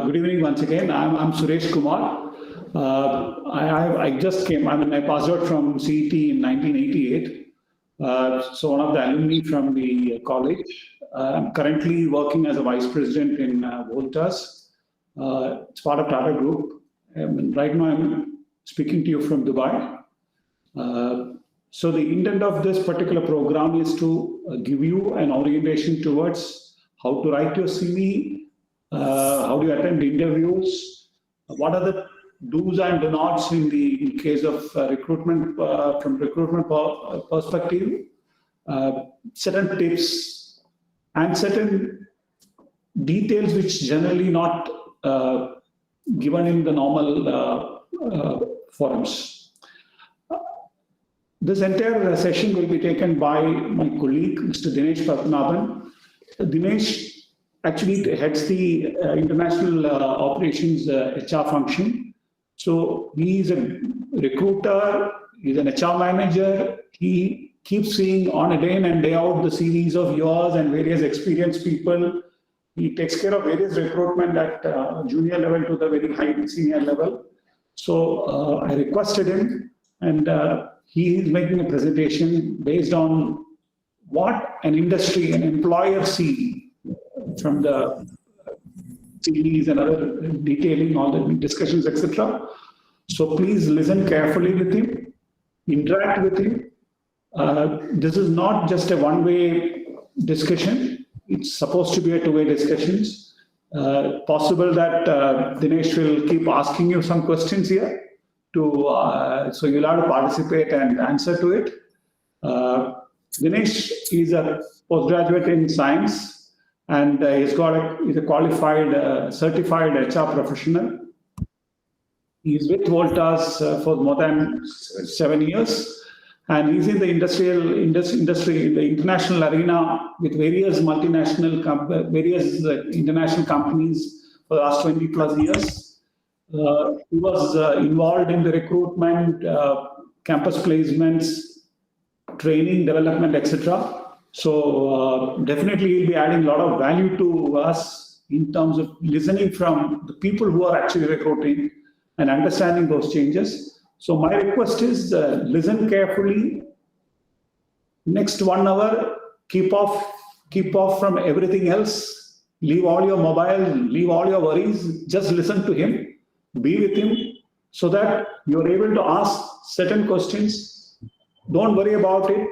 Good evening once again. I'm Suresh Kumar. I just came. I passed out from CET in 1988. So one of the alumni from the college. I'm currently working as a vice president in Voltas. It's part of Tata Group. Right now I'm speaking to you from Dubai. So the intent of this particular program is to give you an orientation towards how to write your CV, how do you attend interviews, what are the do's and don'ts in case of recruitment from recruitment perspective, certain tips and certain details which generally not given in the normal forums. This entire session will be taken by my colleague, Mr. Dinesh Padmanabhan. Dinesh actually heads the international operations HR function. So he is a recruiter, he's an HR manager. He keeps seeing on a day in and day out the series of yours and various experienced people. He takes care of various recruitment at junior level to the very high senior level. So I requested him, and he is making a presentation based on what an industry, an employer see from the CVs and other detailing, all the discussions, etc. So please listen carefully with him, interact with him. This is not just a one-way discussion. It's supposed to be a two-way discussion. Possible that Dinesh will keep asking you some questions here. So you'll have to participate and answer to it. Dinesh is a postgraduate in science, and he's a qualified, certified HR professional. He's with Voltas for more than 7 years, and he's in the industry, in the international arena with various multinational, various international companies for the last 20 plus years. He was involved in the recruitment, campus placements, training, development, etc. So definitely he'll be adding a lot of value to us in terms of listening from the people who are actually recruiting and understanding those changes. So my request is listen carefully. Next 1 hour, keep off from everything else. Leave all your mobile, leave all your worries. Just listen to him. Be with him so that you're able to ask certain questions. Don't worry about it.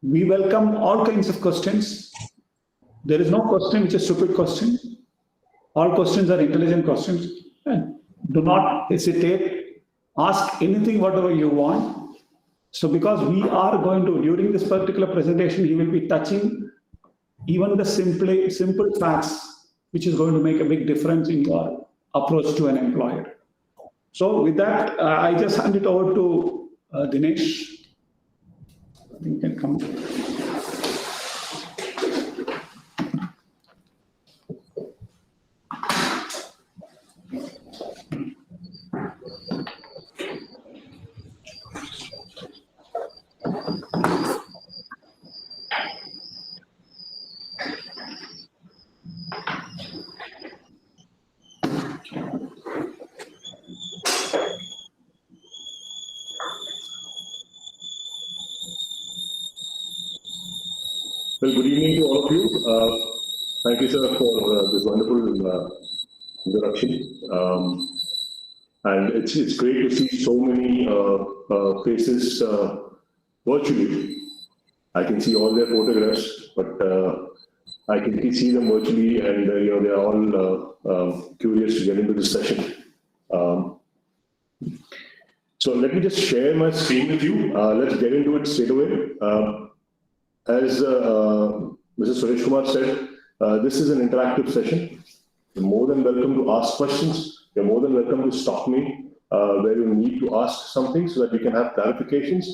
We welcome all kinds of questions. There is no question which is a stupid question. All questions are intelligent questions. And do not hesitate. Ask anything, whatever you want. So because we are going to, during this particular presentation, he will be touching even the simple facts, which is going to make a big difference in your approach to an employer. So with that, I just hand it over to Dinesh. I think you can come. Well, good evening to all of you. Thank you, sir, for this wonderful introduction. And it's great to see so many faces virtually. I can see all their photographs, but I can see them virtually, and they are all curious to get into this session. So let me just share my screen with you. Let's get into it straight away. As Mr. Suresh Kumar said, this is an interactive session. You're more than welcome to ask questions. You're more than welcome to stop me where you need to ask something so that we can have clarifications.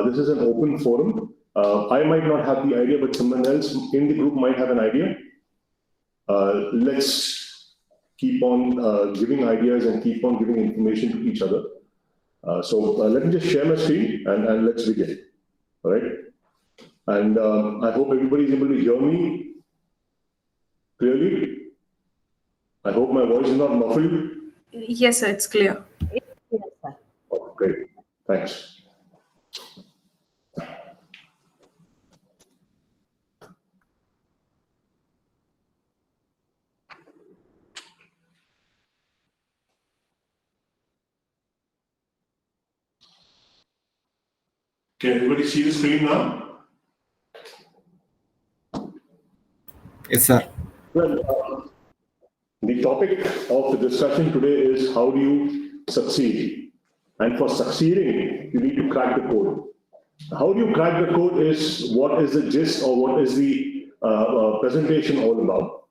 This is an open forum. I might not have the idea, but someone else in the group might have an idea. Let's keep on giving ideas and keep on giving information to each other. So let me just share my screen and let's begin. All right. And I hope everybody is able to hear me clearly. I hope my voice is not muffled. Yes, sir, it's clear. Yes, sir. Oh, great. Thanks. Can everybody see the screen now? Yes, sir. Well, the topic of the discussion today is how do you succeed? And for succeeding, you need to crack the code. How do you crack the code is what is the gist or what is the presentation all about.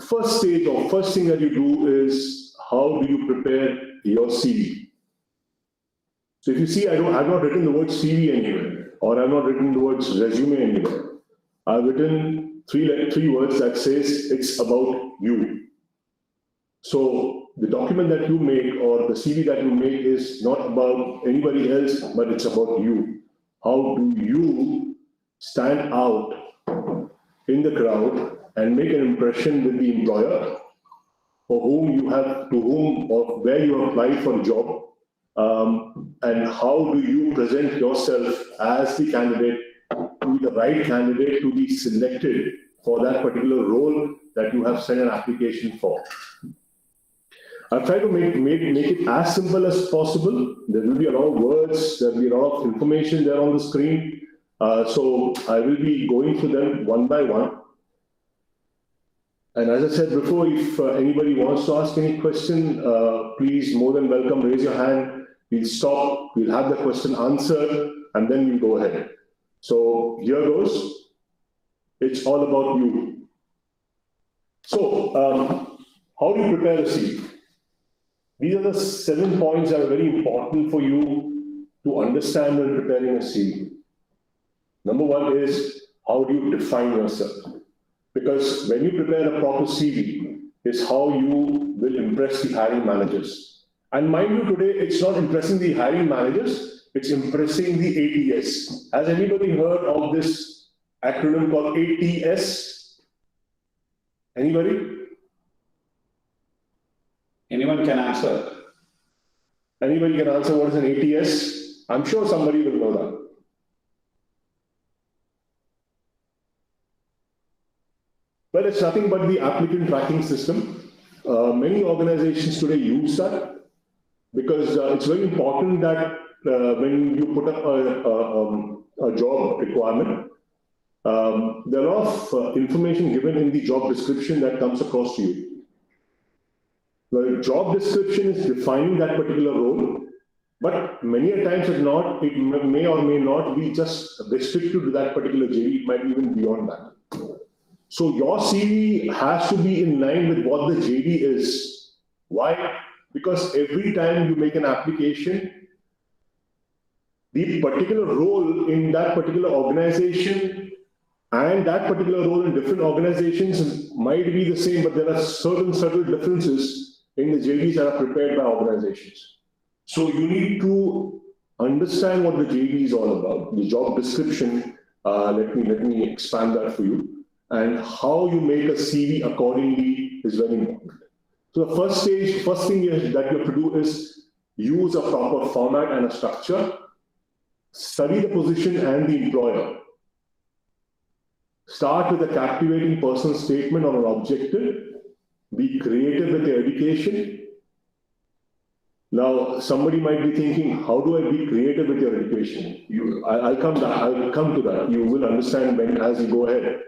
First stage or first thing that you do is how do you prepare your CV? So if you see, I've not written the word CV anywhere, or I've not written the words resume anywhere. I've written three words that says it's about you. So the document that you make or the CV that you make is not about anybody else, but it's about you. How do you stand out in the crowd and make an impression with the employer for whom you have, to whom or where you applied for a job, and how do you present yourself as the candidate, to be the right candidate to be selected for that particular role that you have sent an application for. I've tried to make it as simple as possible. There will be a lot of words, there will be a lot of information there on the screen. So I will be going through them one by one. And as I said before, if anybody wants to ask any question, please, more than welcome, raise your hand. We'll stop, we'll have the question answered, and then we'll go ahead. So here goes. It's all about you. So how do you prepare a CV? These are the 7 points that are very important for you to understand when preparing a CV. Number 1 is, how do you define yourself? Because when you prepare a proper CV, is how you will impress the hiring managers. And mind you, today, it's not impressing the hiring managers, it's impressing the ATS. Has anybody heard of this acronym called ATS? Anybody? Anyone can answer. Anybody can answer what is an ATS? I'm sure somebody will know that. Well, it's nothing but the applicant tracking system. Many organizations today use that because it's very important that when you put up a job requirement, there are a lot of information given in the job description that comes across to you. The job description is defining that particular role, but many a times it may or may not be just restricted to that particular JD, it might be even beyond that. So your CV has to be in line with what the JD is. Why? Because every time you make an application, the particular role in that particular organization and that particular role in different organizations might be the same, but there are certain subtle differences in the JDs that are prepared by organizations. So you need to understand what the JD is all about, the job description. Let me expand that for you. And how you make a CV accordingly is very important. So the first thing that you have to do is use a proper format and a structure. Study the position and the employer. Start with a captivating personal statement or an objective. Be creative with your education. Now, somebody might be thinking, how do I be creative with your education? I'll come to that. You will understand as you go ahead.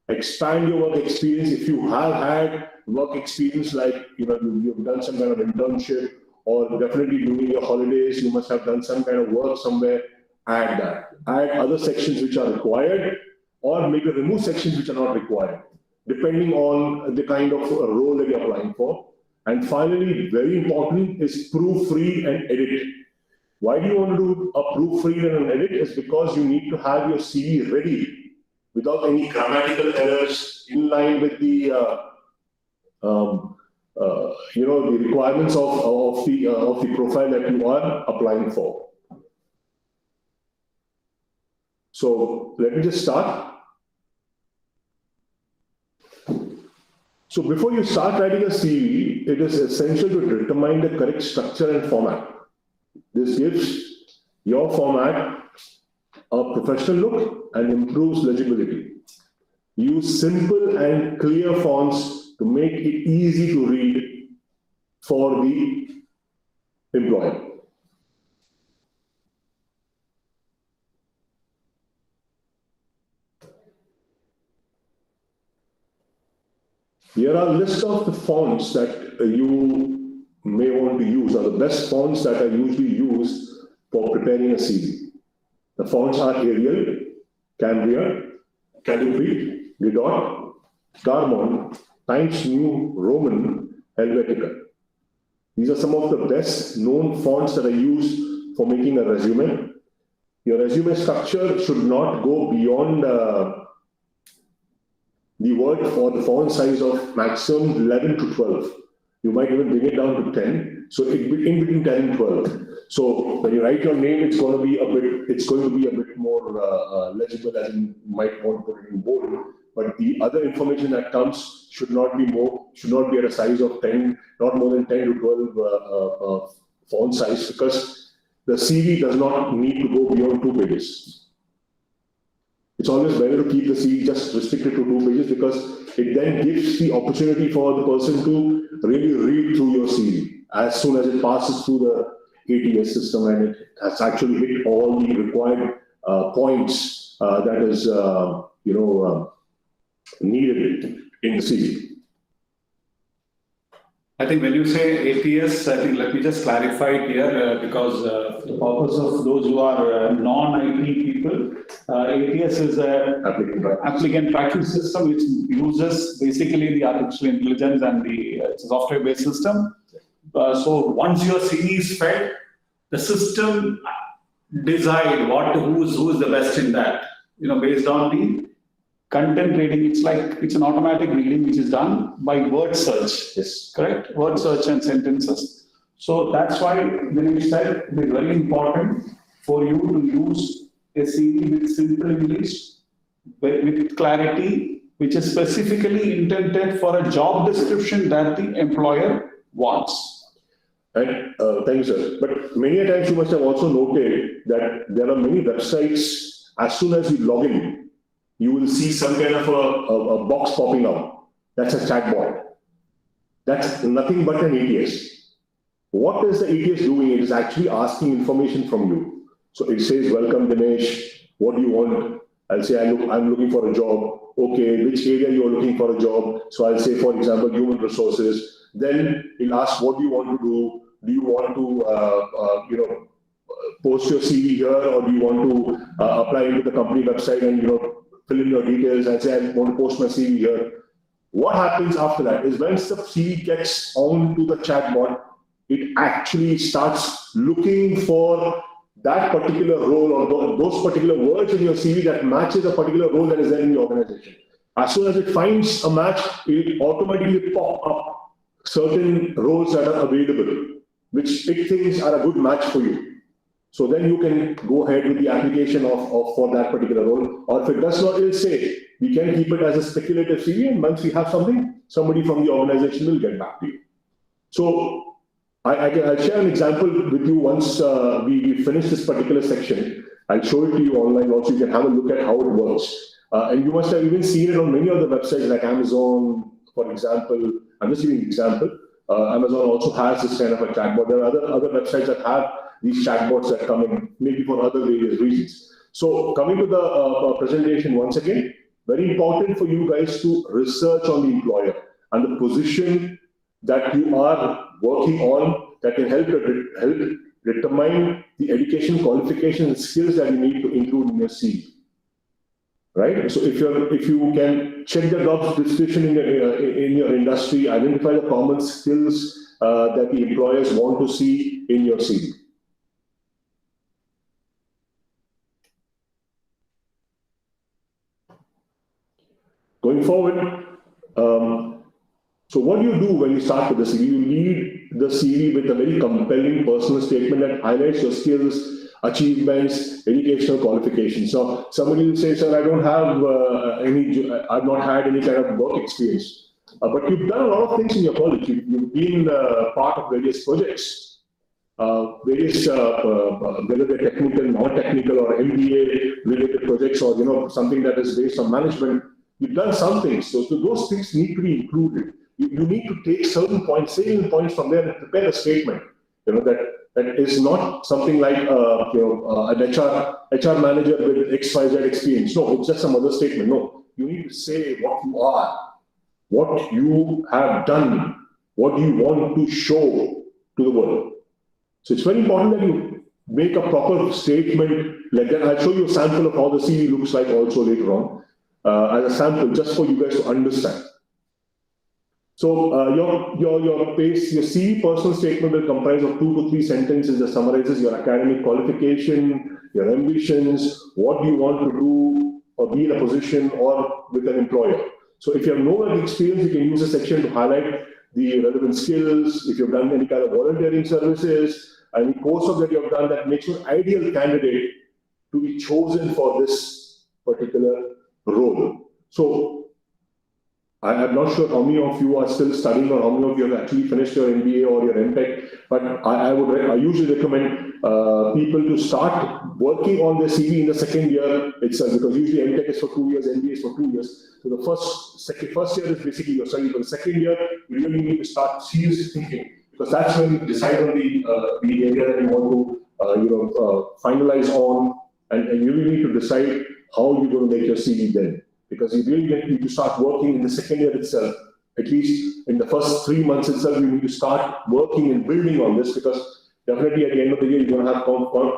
Expand your work experience. If you have had work experience, like you've done some kind of internship, or definitely during your holidays, you must have done some kind of work somewhere, add that. Add other sections which are required, or maybe remove sections which are not required, depending on the kind of role that you're applying for. And finally, very important, is proofread and edit. Why do you want to do a proofread and an edit? Is because you need to have your CV ready without any grammatical errors, in line with the the requirements of the profile that you are applying for. So let me just start. So before you start writing a CV, it is essential to determine the correct structure and format. This gives your format a professional look and improves legibility. Use simple and clear fonts to make it easy to read for the employer. Here are a list of the fonts that you may want to use, or the best fonts that are usually used for preparing a CV. The fonts are Arial, Cambria, Calibri, Godot, Darmon, Times New Roman, Helvetica. These are some of the best known fonts that are used for making a resume. Your resume structure should not go beyond the word for the font size of maximum 11 to 12. You might even bring it down to 10. So in between 10 and 12. So when you write your name, it's going to be a bit more legible, as in you might want to put it in bold. But the other information that comes should not be at a size of 10, not more than 10 to 12 font size, because the CV does not need to go beyond 2 pages. It's always better to keep the CV just restricted to 2 pages, because it then gives the opportunity for the person to really read through your CV as soon as it passes through the ATS system and it has actually hit all the required points that is needed in the CV. I think when you say ATS, I think let me just clarify it here because for the purpose of those who are non-IT people, ATS is an applicant tracking system which uses basically the artificial intelligence and it's a software-based system. So once your CV is fed, the system decide who is the best in that, based on the content reading. It's an automatic reading which is done by word search. Yes. Correct? Word search and sentences. So that's why Dinesh said it is very important for you to use a CV with simple English, with clarity, which is specifically intended for a job description that the employer wants. And thank you, sir. But many a times you must have also noted that there are many websites, as soon as you log in, you will see some kind of a box popping up. That's a chatbot. That's nothing but an ATS. What is the ATS doing? It is actually asking information from you. So it says, "Welcome, Dinesh. What do you want?" I'll say, I'm looking for a job. Okay, which area you're looking for a job? So I'll say, for example, human resources. Then it'll ask, what do you want to do? Do you want to, post your CV here, or do you want to apply into the company website and, fill in your details and say, I want to post my CV here? What happens after that is once the CV gets onto the chatbot, it actually starts looking for that particular role or those particular words in your CV that matches a particular role that is there in the organization. As soon as it finds a match, it automatically pop up certain roles that are available, which it thinks are a good match for you. So then you can go ahead with the application for that particular role. Or if it does not, it'll say, we can keep it as a speculative CV, and once we have something, somebody from the organization will get back to you. So I'll share an example with you once we finish this particular section. I'll show it to you online also. You can have a look at how it works. And you must have even seen it on many other websites like Amazon, for example. I'm just giving an example. Amazon also has this kind of a chatbot. There are other websites that have these chatbots that come in, maybe for other various reasons. So coming to the presentation once again, very important for you guys to research on the employer and the position that you are working on that can help determine the education, qualifications, and skills that you need to include in your CV. Right? So if you can check the job description in your industry, identify the common skills that the employers want to see in your CV. Going forward, so what do you do when you start with the CV? You lead the CV with a very compelling personal statement that highlights your skills, achievements, educational qualifications. So somebody will say, sir, I don't have I've not had any kind of work experience. But you've done a lot of things in your college. You've been part of various projects, whether they're technical, non-technical, or MBA-related projects, or something that is based on management. You've done some things, so those things need to be included. You need to take certain points, salient points from there, and prepare a statement. That is not something like an HR manager with XYZ experience. No, it's just some other statement. No, you need to say what you are, what you have done, what you want to show to the world. So it's very important that you make a proper statement like that. I'll show you a sample of how the CV looks like also later on, as a sample, just for you guys to understand. So your CV personal statement will comprise of 2 to 3 sentences that summarizes your academic qualification, your ambitions, what do you want to do or be in a position or with an employer. So if you have no work experience, you can use a section to highlight the relevant skills. If you've done any kind of volunteering services, any coursework that you have done that makes you an ideal candidate to be chosen for this particular role. So I'm not sure how many of you are still studying or how many of you have actually finished your MBA or your MTech, but I usually recommend people to start working on their CV in the second year itself, because usually MTech is for 2 years, MBA is for 2 years. So the first year is basically your study, but the second year you really need to start seriously thinking, because that's when you decide on the area that you want to finalize on, and you really need to decide how you're going to make your CV then. Because you really need to start working in the second year itself. At least in the first 3 months itself, you need to start working and building on this, because definitely at the end of the year, you're going to have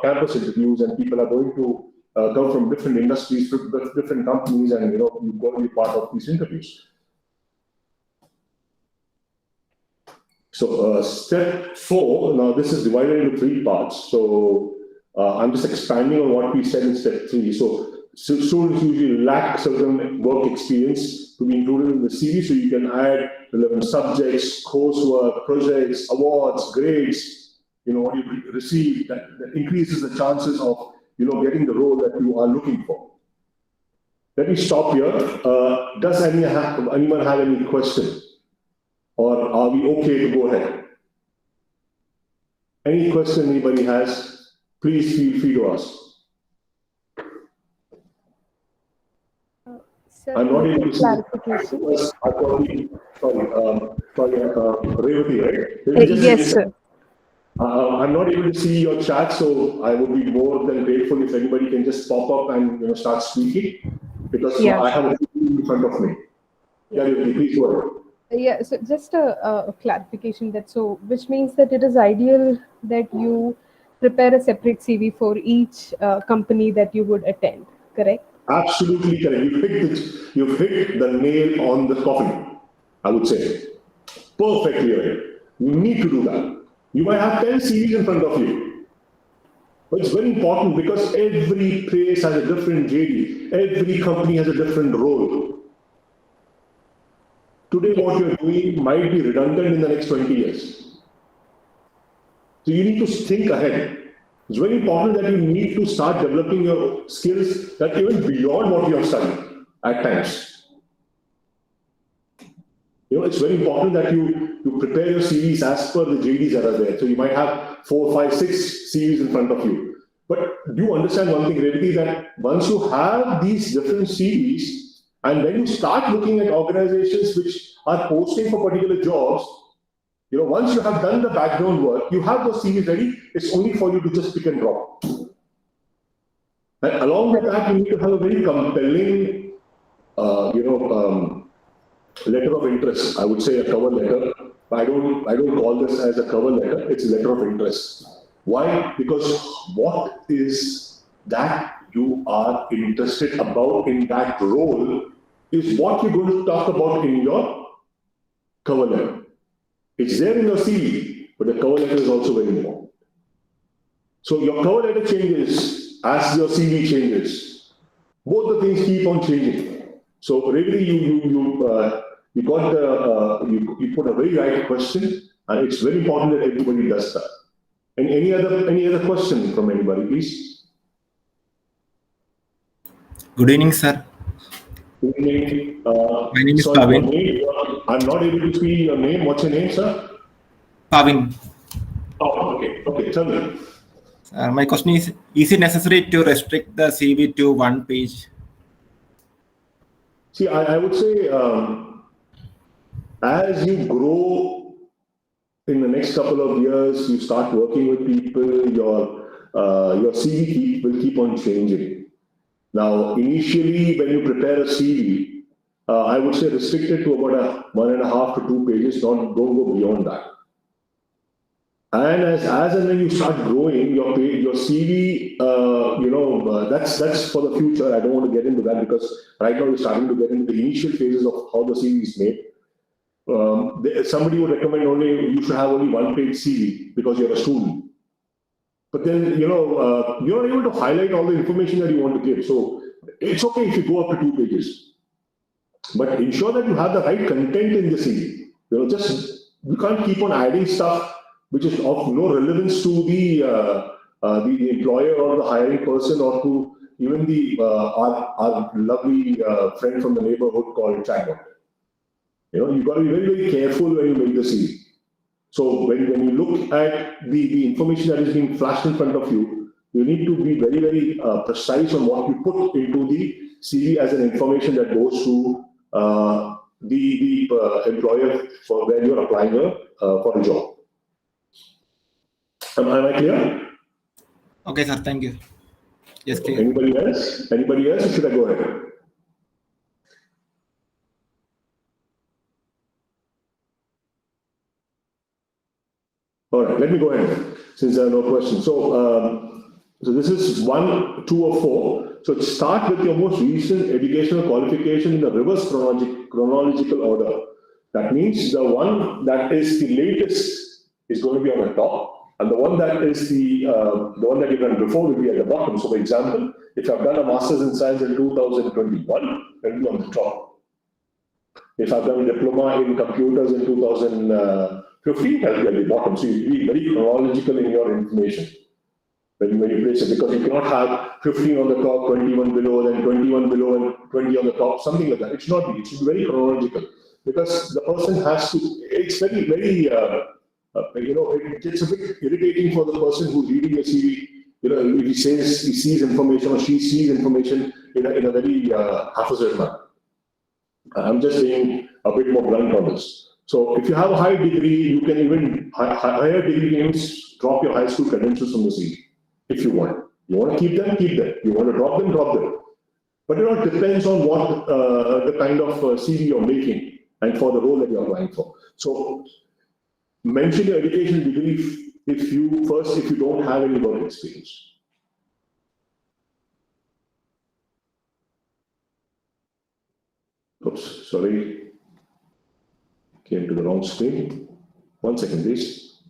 campus interviews, and people are going to come from different industries, different companies, and you've got to be part of these interviews. So step 4, now this is divided into 3 parts. So I'm just expanding on what we said in step 3. So students usually lack certain work experience to be included in the CV, so you can add relevant subjects, coursework, projects, awards, grades, what you received, that increases the chances of, getting the role that you are looking for. Let me stop here. Does anyone have any questions? Or are we okay to go ahead? Any question anybody has, please feel free to ask. I'm not able to see. Revati, right? Yes, sir. I'm not able to see your chat, so I would be more than grateful if anybody can just pop up and start speaking, because I have a screen in front of me. Yeah, Revati, please go ahead. Yeah, so just a clarification which means that it is ideal that you prepare a separate CV for each company that you would attend, correct? Absolutely correct. You've hit the nail on the coffin, I would say. Perfectly right. You need to do that. You might have 10 CVs in front of you. But it's very important, because every place has a different JD. Every company has a different role. Today, what you're doing might be redundant in the next 20 years. So you need to think ahead. It's very important that you need to start developing your skills that even beyond what you have studied at times. It's very important that you prepare your CVs as per the JDs that are there. So you might have 4, 5, 6 CVs in front of you. But do you understand one thing, Revati, that once you have these different CVs, and when you start looking at organizations which are posting for particular jobs, once you have done the background work, you have those CVs ready, it's only for you to just pick and drop. And along with that, you need to have a very compelling, letter of interest. I would say a cover letter. But I don't call this as a cover letter, it's a letter of interest. Why? Because what is that you are interested about in that role is what you're going to talk about in your cover letter. It's there in your CV, but the cover letter is also very important. So your cover letter changes as your CV changes. Both the things keep on changing. So really, you put a very right question, and it's very important that everybody does that. And any other question from anybody, please? Good evening, sir. Good evening. My name is Sorry, your Pavin. name, I'm not able to see your name. What's your name, sir? Pavin. Oh, okay. Okay, tell me. My question is it necessary to restrict the CV to one page? See, I would say as you grow in the next couple of years, you start working with people, your CV will keep on changing. Now, initially, when you prepare a CV, I would say restrict it to about 1.5 to 2 pages, don't go beyond that. And as and when you start growing, your CV, that's for the future. I don't want to get into that because right now we're starting to get into the initial phases of how the CV is made. Somebody would recommend you should have only 1-page CV because you're a student. But then, you're not able to highlight all the information that you want to give. So it's okay if you go up to 2 pages. But ensure that you have the right content in the CV. You can't keep on adding stuff which is of no relevance to the employer or the hiring person or to even our lovely friend from the neighborhood called chatbot. You've got to be very, very careful when you make the CV. So when you look at the information that is being flashed in front of you, you need to be very, very precise on what you put into the CV as an information that goes to the employer for where you're applying for a job. Am I clear? Okay, sir. Thank you. Yes, clear. Anybody else? Anybody else? Or should I go ahead? All right, let me go ahead since there are no questions. So this is 1, 2, or 4. So start with your most recent educational qualification in the reverse chronological order. That means the one that is the latest is going to be on the top, and the one that is the one that you've done before will be at the bottom. So, for example, if I've done a master's in science in 2021, it will be on the top. If I've done a diploma in computers in 2015, that will be at the bottom. So you be very chronological in your information when you place it, because you cannot have 15 on the top, 21 below, then 21 below, and 20 on the top, something like that. It should not be. It should be very chronological, because the person has to. It's very, very. It's a bit irritating for the person who's reading the CV. If he says he sees information or she sees information in a very haphazard manner. I'm just being a bit more blunt on this. So if you have a high degree, you can even higher degree, you can drop your high school credentials from the CV if you want. You want to keep them, keep them. You want to drop them, drop them. But it all depends on what the kind of CV you're making and for the role that you're applying for. So mention your education degree if you don't have any work experience. Oops, sorry. Came to the wrong screen. 1 second, please.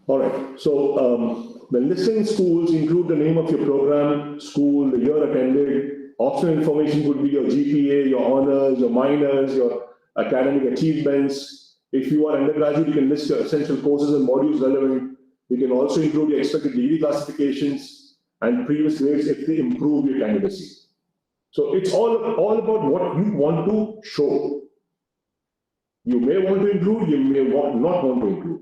All right. So when listing schools, include the name of your program, school, the year attended. Optional information would be your GPA, your honors, your minors, your academic achievements. If you are undergraduate, you can list your essential courses and modules relevant. You can also include your expected degree classifications and previous grades if they improve your candidacy. So it's all about what you want to show. You may want to include, you may not want to include.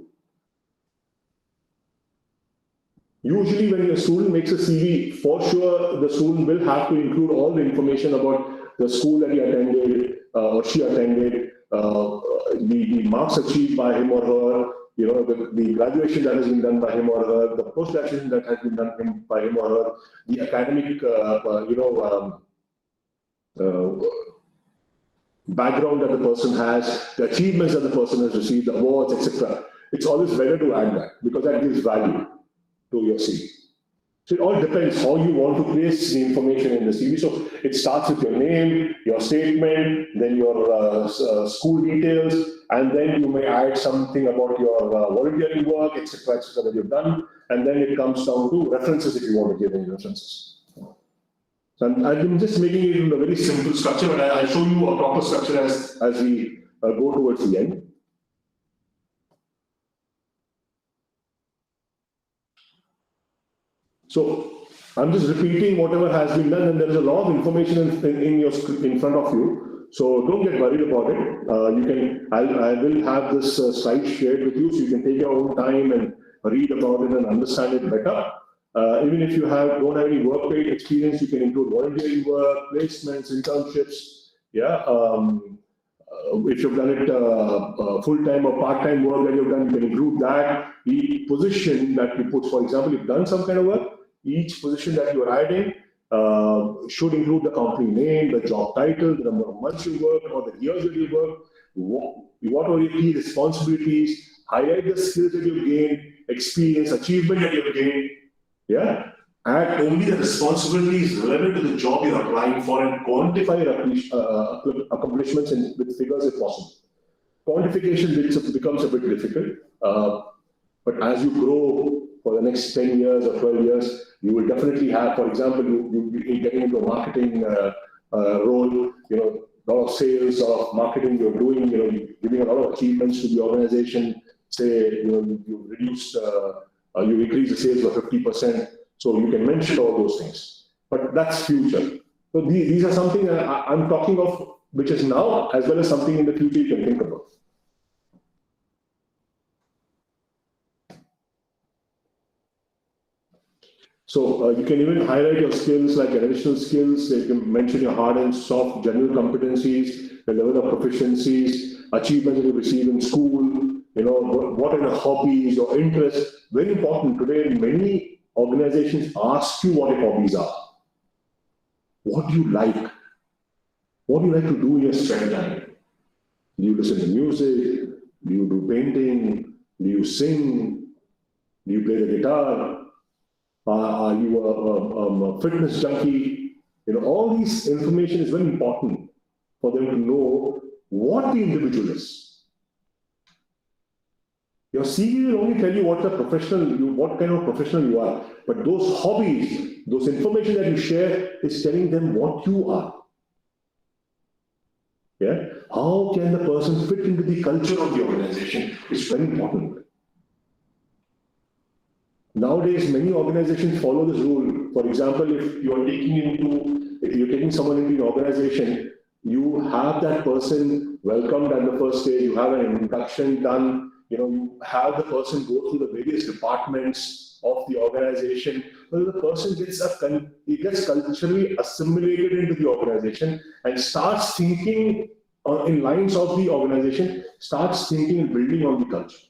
Usually when a student makes a CV, for sure the student will have to include all the information about the school that he attended or she attended, the marks achieved by him or her, the graduation that has been done by him or her, the post-graduation that has been done by him or her, the academic, background that the person has, the achievements that the person has received, the awards, etc. It's always better to add that because that gives value to your CV. So it all depends how you want to place the information in the CV. So it starts with your name, your statement, then your school details, and then you may add something about your volunteering work, etc., that you've done, and then it comes down to references if you want to give any references. So I'm just making it in a very simple structure, and I'll show you a proper structure as we go towards the end. So I'm just repeating whatever has been done, and there is a lot of information in front of you. So don't get worried about it. I will have this slide shared with you, so you can take your own time and read about it and understand it better. Even if you don't have any work-paid experience, you can include volunteering work, placements, internships. Yeah. If you've done it full-time or part-time work that you've done, you can include that. The position that you put, for example, you've done some kind of work, each position that you're adding should include the company name, the job title, the number of months you work, or the years that you work, what are your key responsibilities, highlight the skills that you've gained, experience, achievement that you've gained, yeah? Add only the responsibilities relevant to the job you're applying for and quantify your accomplishments with figures if possible. Quantification becomes a bit difficult, but as you grow for the next 10 years or 12 years, you will definitely have, for example, you'll be getting into a marketing role, a lot of sales, a lot of marketing you're doing, you're giving a lot of achievements to the organization. Say, you reduced, you increase the sales by 50%. So you can mention all those things, but that's future. So these are something that I'm talking of, which is now, as well as something in the future you can think about. So you can even highlight your skills, like additional skills. You can mention your hard and soft general competencies, the level of proficiencies, achievements that you receive in school, what are the hobbies or interests. Very important today, many organizations ask you what your hobbies are. What do you like? What do you like to do in your spare time? Do you listen to music? Do you do painting? Do you sing? Do you play the guitar? Are you a fitness junkie? All this information is very important for them to know what the individual is. Your CV will only tell you what kind of professional you are. But those hobbies, those information that you share is telling them what you are. Yeah? How can the person fit into the culture of the organization is very important. Nowadays, many organizations follow this rule. For example, if you're taking someone into an organization, you have that person welcomed at the first stage, you have an induction done, you have the person go through the various departments of the organization. Well, the person gets culturally assimilated into the organization and starts thinking in lines of the organization, starts thinking and building on the culture.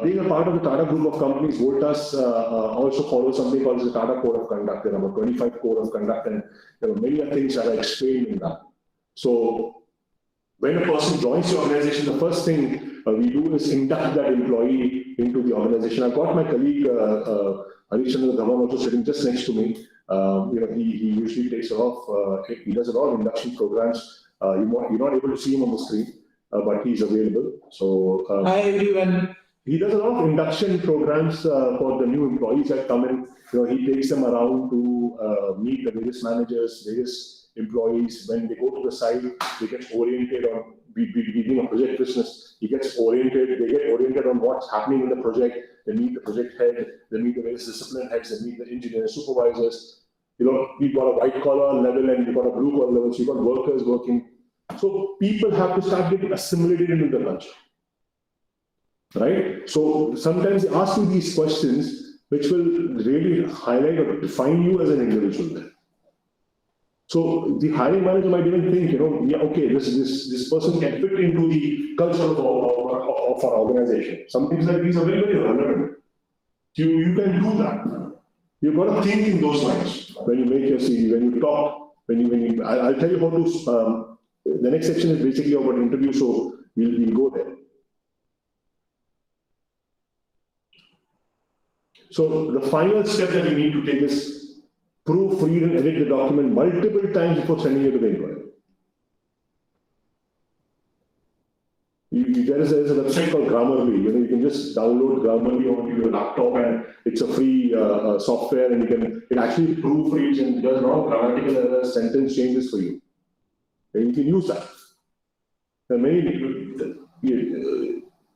Being a part of the Tata group of companies, Voltas also follows something called the Tata Code of Conduct. There are about 25 Code of Conduct, and there are many things that are explained in that. So when a person joins the organization, the first thing we do is induct that employee into the organization. I've got my colleague Harish Chandra Dhawan also sitting just next to me. He usually takes a lot of, he does a lot of induction programs. You're not able to see him on the screen, but he's available. So hi everyone. He does a lot of induction programs for the new employees that come in. He takes them around to meet the various managers, various employees. When they go to the site, they get oriented on being a project business. He gets oriented. They get oriented on what's happening in the project. They meet the project head. They meet the various discipline heads. They meet the engineers, supervisors. We've got a white collar level and we've got a blue collar level. So you've got workers working. So people have to start getting assimilated into the culture. Right? So sometimes they ask you these questions which will really highlight or define you as an individual. So the hiring manager might even think, okay, this person can fit into the culture of our organization. Some things like these are very, very relevant. You can do that. You've got to think in those lines when you make your CV, when you talk, I'll tell you how to, the next section is basically about interview, so we'll go there. So the final step that you need to take is proofread and edit the document multiple times before sending it to the employer. There is a website called Grammarly. You can just download Grammarly onto your laptop, and it's a free software, and it actually proofreads and does a lot of grammatical errors, sentence changes for you. And you can use that.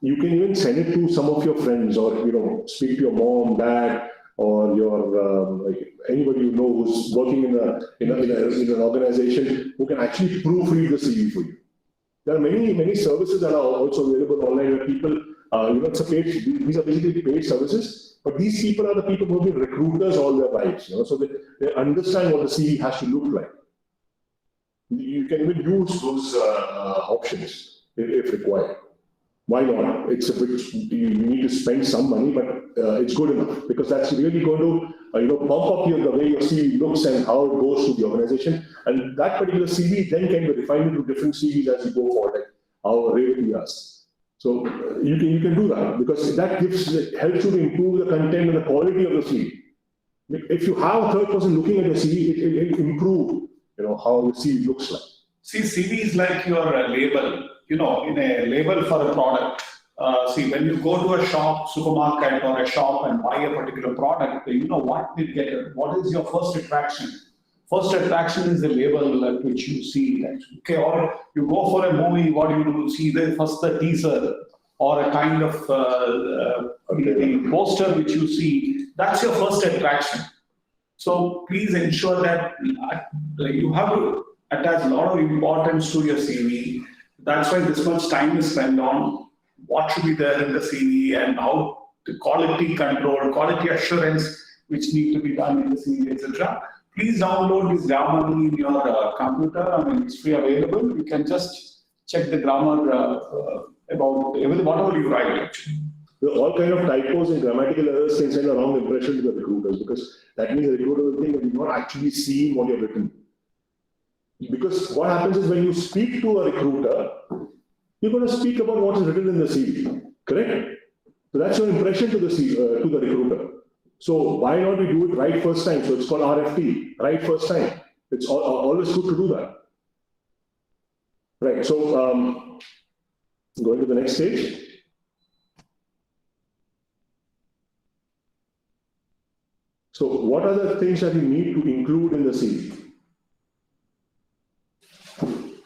You can even send it to some of your friends, or speak to your mom, dad, or your like anybody you know who's working in an organization who can actually proofread the CV for you. There are many services that are also available online where people, it's a paid, these are basically paid services, but these people are the people who have been recruiters all their lives, so they understand what the CV has to look like. You can even use those options if required. Why not? It's a bit, you need to spend some money, but it's good enough because that's really going to bump up the way your CV looks and how it goes to the organization. And that particular CV then can be refined into different CVs as you go forward, like how Revati does. So you can do that because that helps you to improve the content and the quality of the CV. If you have a third person looking at your CV, it will improve how the CV looks like. See, CV is like your label. In a label for a product. See, when you go to a shop, supermarket or a shop and buy a particular product, what is your first attraction? First attraction is the label which you see. Okay, or you go for a movie, what do you do? See first the teaser or a kind of the poster which you see. That's your first attraction. So please ensure that you have to attach a lot of importance to your CV. That's why this much time is spent on what should be there in the CV and how the quality control, quality assurance, which need to be done in the CV, etc. Please download this grammar in your computer. It's free available. You can just check the grammar about whatever you write actually. All kind of typos and grammatical errors can send a wrong impression to the recruiters because that means the recruiter will think that you're not actually seeing what you've written. Because what happens is when you speak to a recruiter, you're going to speak about what is written in the CV, correct? So that's your impression to the recruiter. So why not we do it right first time? So it's called RFT, right first time. It's always good to do that. Right, so going to the next stage. So what are the things that you need to include in the CV?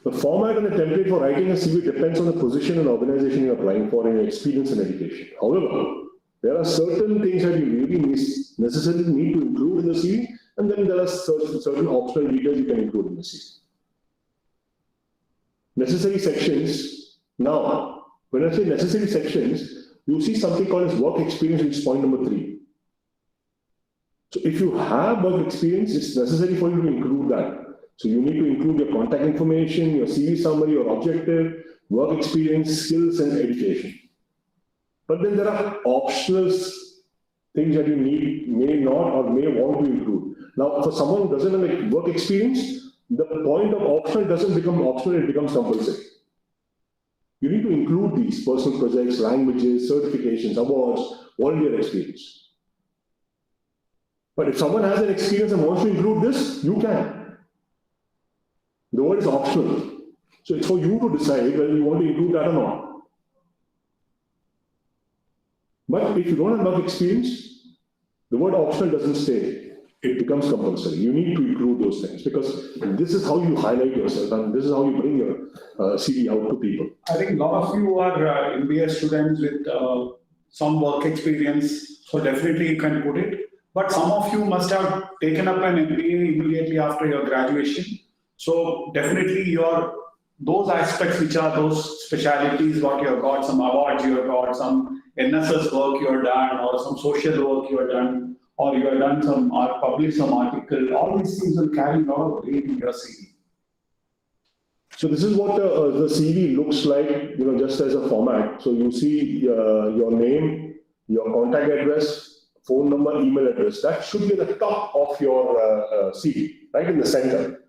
The format and the template for writing a CV depends on the position and organization you're applying for and your experience in education. However, there are certain things that you really necessarily need to include in the CV, and then there are certain optional details you can include in the CV. Necessary sections. Now, when I say necessary sections, you see something called as work experience, which is point number 3. So if you have work experience, it's necessary for you to include that. So you need to include your contact information, your CV summary, your objective, work experience, skills, and education. But then there are optional things that you may not or may want to include. Now, for someone who doesn't have work experience, the point of optional doesn't become optional, it becomes compulsory. You need to include these personal projects, languages, certifications, awards, volunteer experience. But if someone has an experience and wants to include this, you can. The word is optional. So it's for you to decide whether you want to include that or not. But if you don't have work experience, the word optional doesn't stay. It becomes compulsory. You need to include those things because this is how you highlight yourself and this is how you bring your CV out to people. I think a lot of you are MBA students with some work experience, so definitely you can put it. But some of you must have taken up an MBA immediately after your graduation. So definitely those aspects which are those specialities, what you have got, some awards you have got, some NSS work you have done, or some social work you have done, or you have done some published some article, all these things will carry a lot of weight in your CV. So this is what the CV looks like, just as a format. So you see your name, your contact address, phone number, email address. That should be at the top of your CV, right in the center.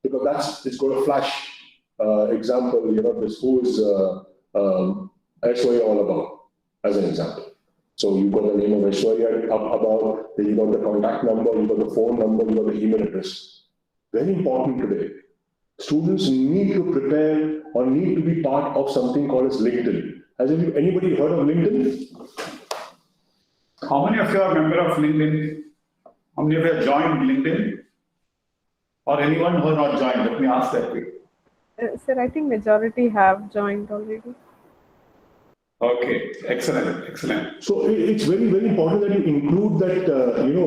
Because it's going to flash, example, this who is Aishwarya all about, as an example. So you've got the name of Aishwarya about, then you've got the contact number, you've got the phone number, you've got the email address. Very important today. Students need to prepare or need to be part of something called as LinkedIn. Has anybody heard of LinkedIn? How many of you are a member of LinkedIn? How many of you have joined LinkedIn? Or anyone who has not joined? Let me ask that way. Sir, I think majority have joined already. Okay, excellent, excellent. So it's very, very important that you include that,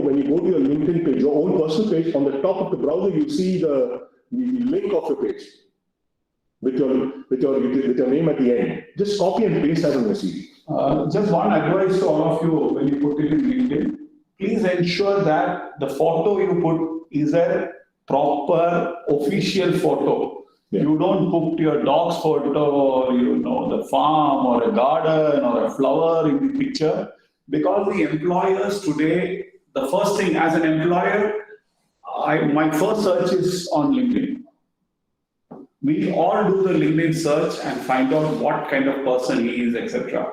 when you go to your LinkedIn page, your own personal page, on the top of the browser, you see the link of your page with your name at the end. Just copy and paste that on your CV. Just one advice to all of you when you put it in LinkedIn, please ensure that the photo you put is a proper official photo. Yeah. You don't put your dog's photo or the farm or a garden or a flower in the picture, because the employers today, the first thing as an employer, my first search is on LinkedIn. We all do the LinkedIn search and find out what kind of person he is, etc.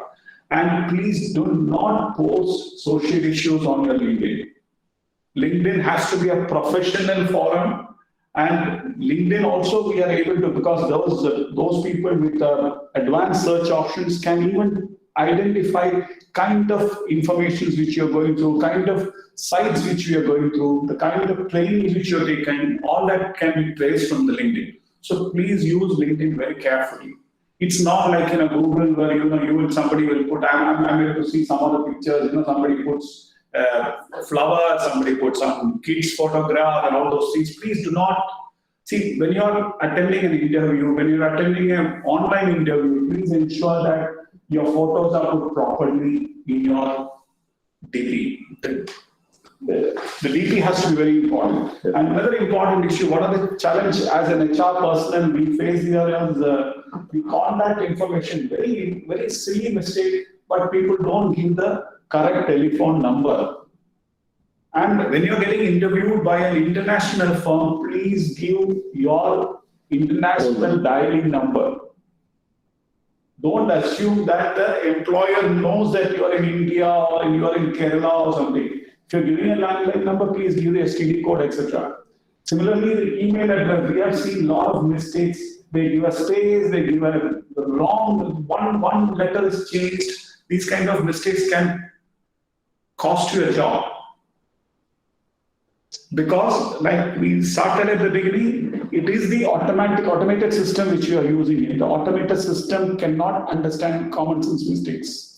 And please do not post social issues on your LinkedIn. LinkedIn has to be a professional forum. And LinkedIn also we are able to, because those people with advanced search options can even identify kind of information which you're going through, kind of sites which you are going through, the kind of trainings which you're taking, all that can be traced from the LinkedIn. So please use LinkedIn very carefully. It's not like in a Google where somebody will put, I'm able to see some of the pictures, somebody puts flower, somebody puts some kids photograph and all those things. Please do not see when you're attending an interview, when you're attending an online interview, please ensure that your photos are put properly in your DP. The DP has to be very important. And another important issue, what are the challenge as an HR person we face here is the contact information, very, very silly mistake, but people don't give the correct telephone number. And when you're getting interviewed by an international firm, please give your international dialing number. Don't assume that the employer knows that you are in India or you are in Kerala or something. If you're giving a landline number, please give the STD code, etc. Similarly, the email address, we have seen a lot of mistakes. They give a space, they give a wrong, one letter is changed. These kind of mistakes can cost you a job. Because like we started at the beginning, it is the automated system which you are using. The automated system cannot understand common sense mistakes.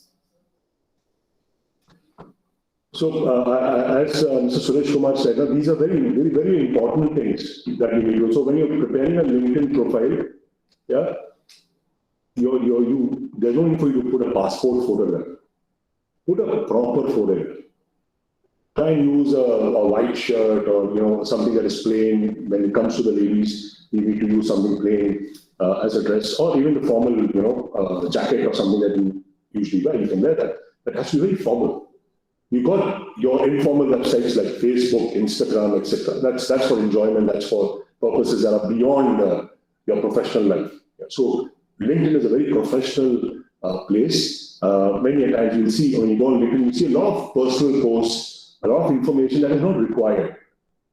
So, as Mr. Suresh Kumar said, these are very, very, very important things that you need. So, when you're preparing a LinkedIn profile, yeah, there's no need for you to put a passport photo there. Put a proper photo there. Try and use a white shirt or something that is plain. When it comes to the ladies, you need to use something plain as a dress, or even the formal, jacket or something that you usually wear. You can wear that. That has to be very formal. You got your informal websites like Facebook, Instagram, etc. That's for enjoyment. That's for purposes that are beyond your professional life. Yeah. So LinkedIn is a very professional place. Many times you'll see when you go on LinkedIn, you see a lot of personal posts, a lot of information that is not required.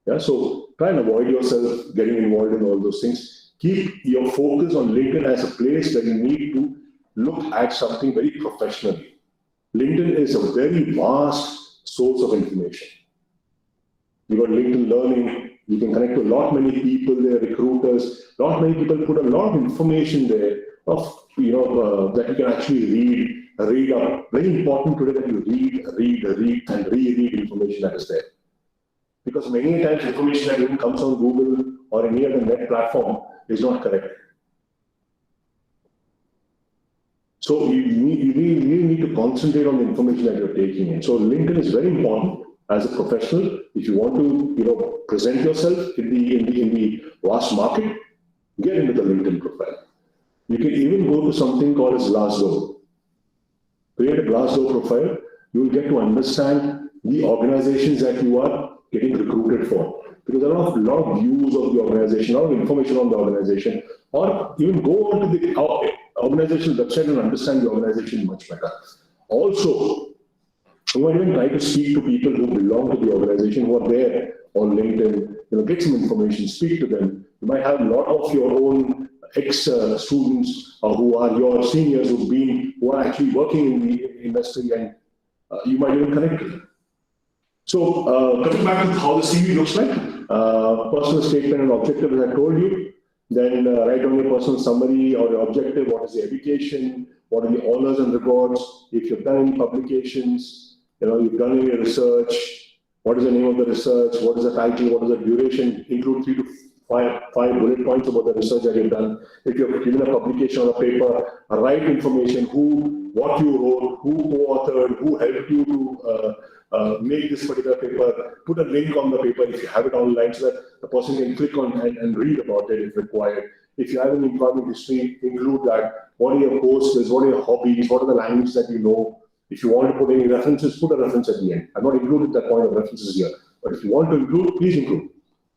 Yeah. So try and avoid yourself getting involved in all those things. Keep your focus on LinkedIn as a place that you need to look at something very professionally. LinkedIn is a very vast source of information. You got LinkedIn Learning. You can connect to many people there, recruiters. Many people put a lot of information there of that you can actually read up. Very important today that you read and reread information that is there. Because many times information that even comes on Google or any other net platform is not correct. So you really need to concentrate on the information that you're taking in. So LinkedIn is very important as a professional. If you want to present yourself in the vast market, get into the LinkedIn profile. You can even go to something called as Glassdoor. Create a Glassdoor profile. You will get to understand the organizations that you are getting recruited for. Because there are a lot of views of the organization, a lot of information on the organization, or even go onto the organizational website and understand the organization much better. Also, you might even try to speak to people who belong to the organization, who are there on LinkedIn, get some information, speak to them. You might have a lot of your own ex-students who are your seniors who are actually working in the industry, and you might even connect to them. So, coming back to how the CV looks like, personal statement and objective, as I told you, then write down your personal summary or your objective, what is the education, what are the honors and rewards, if you've done any publications, you've done any research, what is the name of the research, what is the title, what is the duration, include 3 to 5 bullet points about the research that you've done. If you've given a publication or a paper, write information, what you wrote, who co-authored, who helped you to make this particular paper, put a link on the paper if you have it online so that the person can click on and read about it if required. If you have an employment history, include that. What are your courses, what are your hobbies, what are the languages that you know. If you want to put any references, put a reference at the end. I've not included that point of references here. But if you want to include, please include.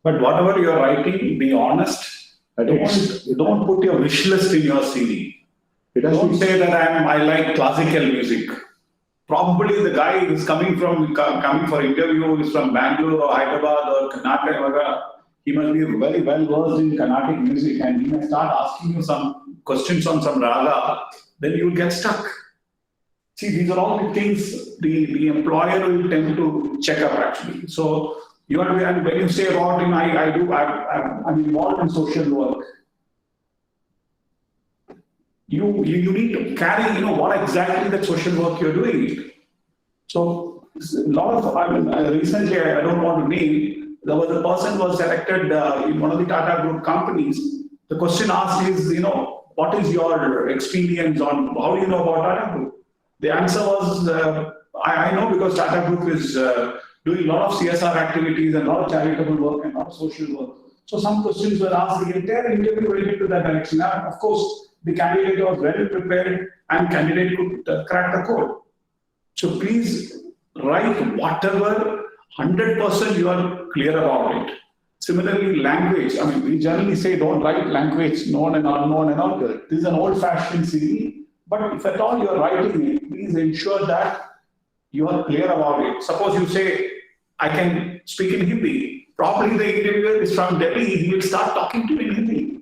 But whatever you're writing, be honest. Don't put your wish list in your CV. Don't say that I like classical music. Probably the guy who's coming for interview is from Bangalore or Hyderabad or Karnataka. He must be very well versed in Carnatic music, and he may start asking you some questions on some raga. Then you will get stuck. See, these are all the things the employer will tend to check up actually. So you have to, and when you say about I'm involved in social work. You need to carry, what exactly that social work you're doing. So a lot of, recently, I don't want to name, there was a person who was selected in one of the Tata Group companies. The question asked is, what is your experience on, how do you know about Tata Group? The answer was, I know because Tata Group is doing a lot of CSR activities and a lot of charitable work and a lot of social work. So some questions were asked, the entire interview went into that direction. And of course, the candidate was well prepared and candidate could crack the code. So please write whatever 100% you are clear about it. Similarly, language. We generally say don't write language, known and unknown and all. This is an old-fashioned CV. But if at all you are writing it, please ensure that you are clear about it. Suppose you say, I can speak in Hindi. Probably the interviewer is from Delhi. He will start talking to you in Hindi.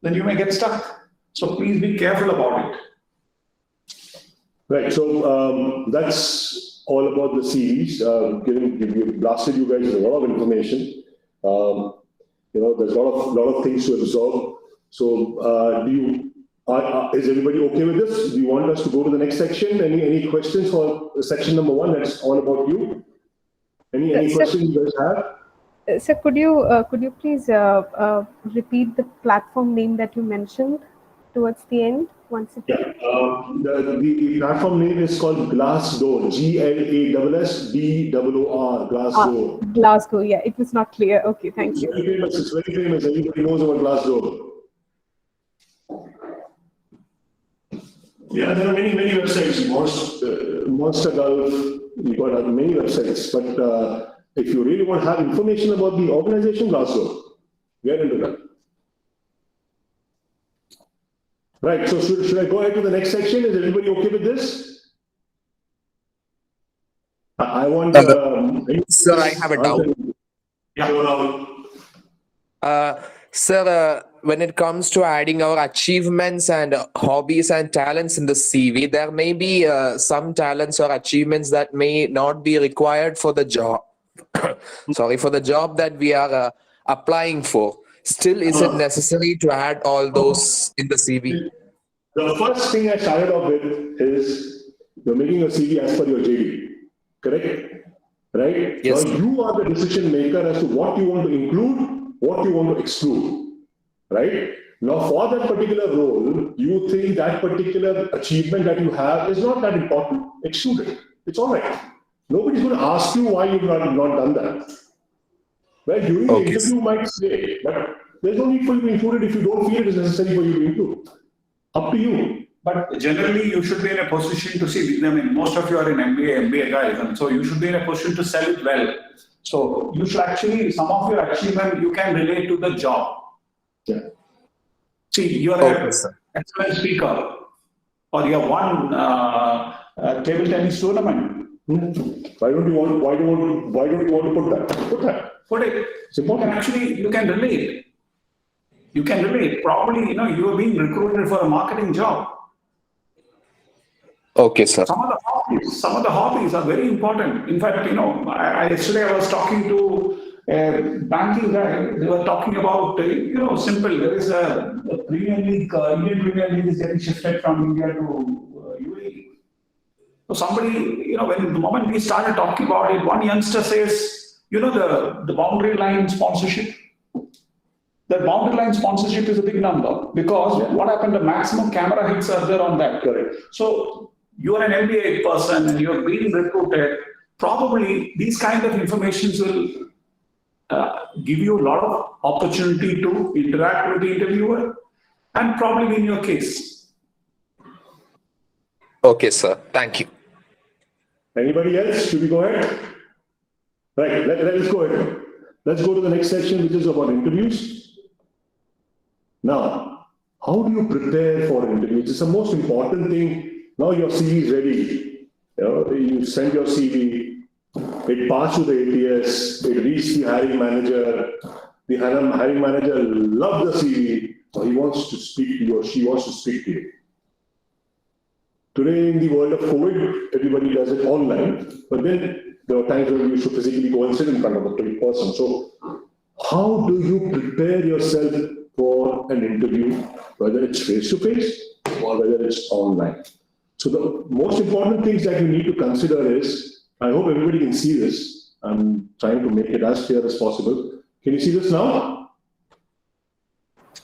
Then you may get stuck. So please be careful about it. Right. So that's all about the series. We blasted you guys with a lot of information. There's a lot of things to absorb. So is everybody okay with this? Do you want us to go to the next section? Any questions for section number 1? That's all about you. Any questions you guys have? Sir, could you please repeat the platform name that you mentioned towards the end? Once again. The platform name is called Glassdoor. GLASSDOOR. Glassdoor. Glassdoor. Yeah, it was not clear. Okay, thank you. It's very famous. Everybody knows about Glassdoor. Yeah, there are many websites. Monster Gulf. You've got many websites. But if you really want to have information about the organization, Glassdoor, get into that. Right, so should I go ahead to the next section? Is everybody okay with this? I want... Sir, I have a doubt. Yeah. Sir, when it comes to adding our achievements and hobbies and talents in the CV, there may be some talents or achievements that may not be required for the job. Sorry, for the job that we are applying for. Still, is it necessary to add all those in the CV? The first thing I started off with is you're making a CV as per your JD, correct? Right? Yes. Now you are the decision maker as to what you want to include, what you want to exclude, right? Now for that particular role, you think that particular achievement that you have is not that important, exclude it. It's all right. Nobody's going to ask you why you've not done that. Well, during the interview, you might say, but there's no need for you to include it if you don't feel it is necessary for you to include. Up to you. But generally, you should be in a position to see. Most of you are in MBA guys, and so you should be in a position to sell it well. So you should actually, some of your achievement, you can relate to the job. Yeah. See, you are an excellent speaker, or you have won table tennis tournament. Why don't you want to put that? Put that. Put it. It's important. Actually, you can relate. You can relate. Probably, you are being recruited for a marketing job. Okay, sir. Some of the hobbies are very important. In fact, yesterday I was talking to banking guy, they were talking about, simple, there is a Premier League, Indian Premier League is getting shifted from India to UAE. So somebody, when the moment we started talking about it, one youngster says, the boundary line sponsorship. The boundary line sponsorship is a big number because what happened, the maximum camera hits are there on that. Correct. So you are an MBA person and you're being recruited. Probably these kind of informations will give you a lot of opportunity to interact with the interviewer and probably in your case. Okay, sir. Thank you. Anybody else? Should we go ahead? Right, let's go ahead. Let's go to the next section, which is about interviews. Now, how do you prepare for interviews? It's the most important thing. Now your CV is ready. You send your CV, it passes through the ATS, it reaches the hiring manager. The hiring manager loves the CV, so he wants to speak to you or she wants to speak to you. Today, in the world of COVID, everybody does it online, but then there are times when you used to physically go and sit in front of a person. So, how do you prepare yourself for an interview, whether it's face-to-face or whether it's online? So, the most important things that you need to consider is, I hope everybody can see this. I'm trying to make it as clear as possible. Can you see this now?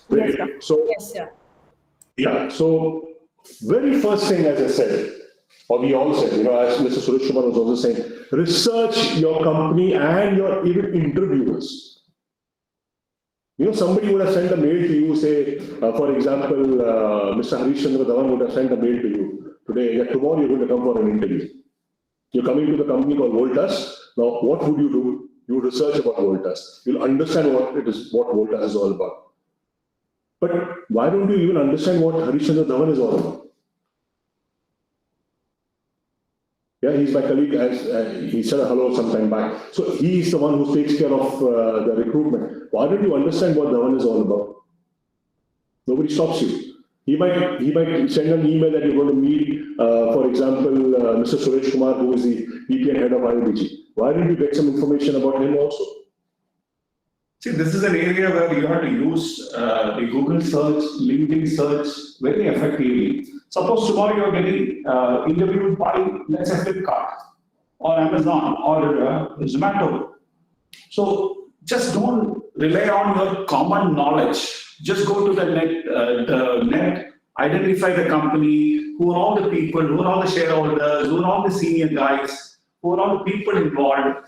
Yes, sir. So, Yes, sir. yeah, so very first thing, as I said, or we all said, as Mr. Suresh Kumar was also saying, research your company and your even interviewers. Somebody would have sent a mail to you, say, for example, Mr. Harish Chandra Dhawan would have sent a mail to you today that tomorrow you're going to come for an interview. You're coming to the company called Voltas. Now, what would you do? You would research about Voltas. You'll understand what Voltas is all about. But why don't you even understand what Harish Chandra Dhawan is all about? Yeah, he's my colleague. He said hello some time back. So he's the one who takes care of the recruitment. Why don't you understand what Dhawan is all about? Nobody stops you. He might send an email that you're going to meet, for example, Mr. Suresh Kumar, who is the VP and head of IOBG. Why don't you get some information about him also? See, this is an area where you have to use the Google search, LinkedIn search very effectively. Suppose tomorrow you're getting interviewed by, let's say, Flipkart or Amazon or Zomato. So just don't rely on your common knowledge. Just go to the net, identify the company, who are all the people, who are all the shareholders, who are all the senior guys, who are all the people involved.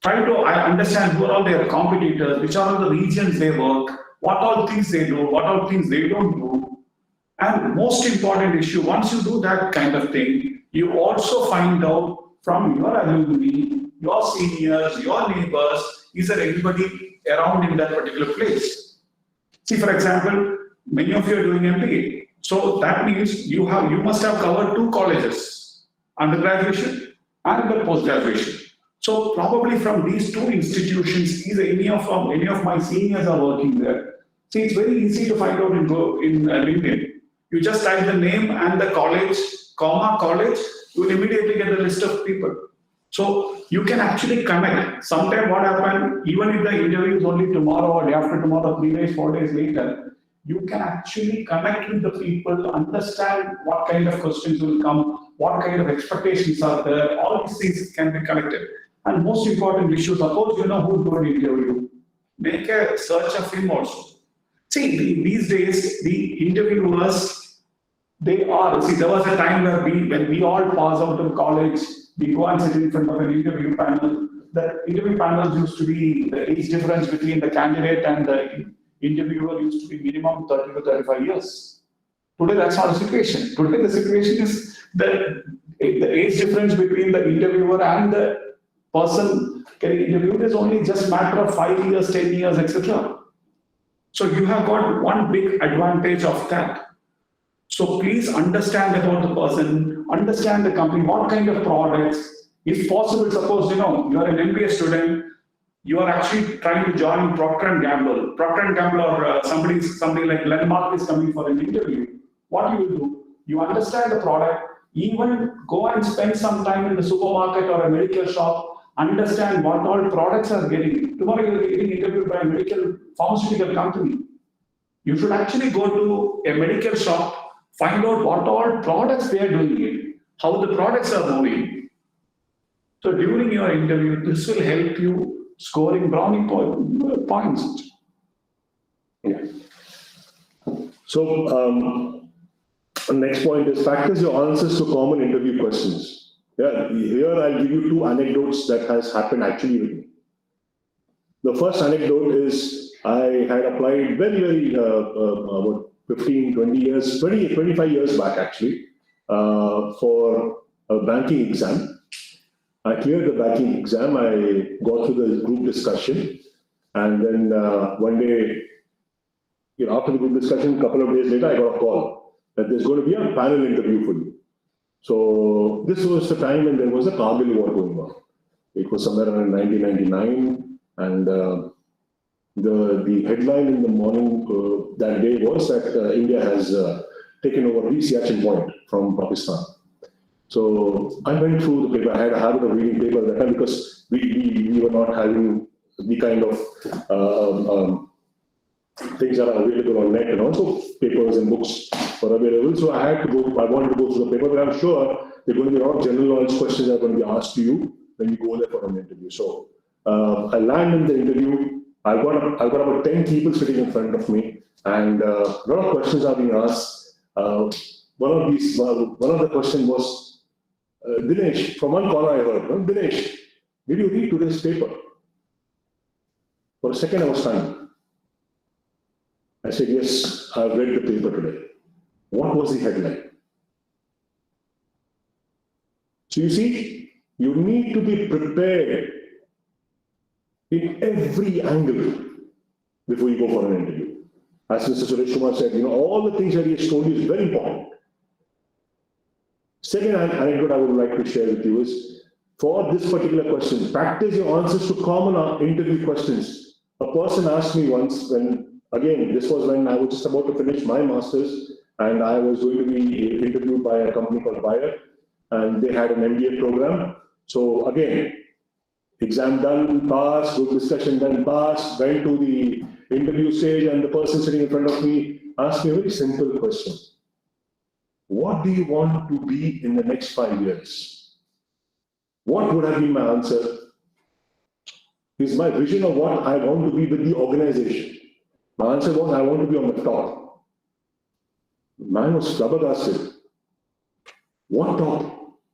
Try to understand who are all their competitors, which are all the regions they work, what all things they do, what all things they don't do. And most important issue, once you do that kind of thing, you also find out from your alumni, your seniors, your neighbors, is there anybody around in that particular place? See, for example, many of you are doing MBA. So that means you must have covered 2 colleges, undergraduation and the post-graduation. So probably from these 2 institutions, either any of my seniors are working there. See, it's very easy to find out in LinkedIn. You just type the name and the college, college, you will immediately get the list of people. So you can actually connect. Sometimes what happens, even if the interview is only tomorrow or day after tomorrow, 3 days, 4 days later, you can actually connect with the people, understand what kind of questions will come, what kind of expectations are there. All these things can be connected. And most important issue, suppose you know who's going to interview you, make a search of him also. See, these days, the interviewers, there was a time where when we all pass out of college, we go and sit in front of an interview panel. The interview panels used to be, the age difference between the candidate and the interviewer used to be minimum 30 to 35 years. Today, that's not the situation. Today, the situation is that the age difference between the interviewer and the person getting interviewed is only just a matter of 5 years, 10 years, etc. So you have got one big advantage of that. So please understand about the person, understand the company, what kind of products. If possible, suppose you are an MBA student, you are actually trying to join Procter & Gamble. Procter & Gamble or somebody like Landmark is coming for an interview. What do? You understand the product, even go and spend some time in the supermarket or a medical shop, understand what all products are getting. Tomorrow you're getting interviewed by a medical pharmaceutical company. You should actually go to a medical shop, find out what all products they are doing it, how the products are moving. So during your interview, this will help you scoring brownie points. Yeah. So, the next point is practice your answers to common interview questions. Yeah, here I'll give you two anecdotes that has happened actually with me. The first anecdote is I had applied very, about 15, 20 years, 20, 25 years back actually, for a banking exam. I cleared the banking exam, I got through the group discussion, and then one day, after the group discussion, a couple of days later, I got a call that there's going to be a panel interview for you. So this was the time when there was a Kargil war going on. It was somewhere around 1999, and the headline in the morning that day was that India has taken over the Siachen point from Pakistan. So I went through the paper. I had a habit of reading paper at that time because we were not having the kind of things that are available on net, and also papers and books were available. So I wanted to go through the paper, but I'm sure there are going to be a lot of general knowledge questions that are going to be asked to you when you go there for an interview. So I land in the interview. I've got about 10 people sitting in front of me, and a lot of questions are being asked. One of the questions was, Dinesh, from one caller I heard, Dinesh, did you read today's paper? For a second I was stunned. I said, yes, I've read the paper today. What was the headline? So you see, you need to be prepared in every angle before you go for an interview. As Mr. Suresh Kumar said, all the things that he has told you is very important. Second anecdote I would like to share with you is, for this particular question, practice your answers to common interview questions. A person asked me once again, this was when I was just about to finish my master's, and I was going to be interviewed by a company called Bayer, and they had an MBA program. So again, exam done, passed, group discussion done, passed, went to the interview stage, and the person sitting in front of me asked me a very simple question. What do you want to be in the next 5 years? What would have been my answer? Is my vision of what I want to be with the organization. My answer was, I want to be on the top. The man was flabbergasted. What top?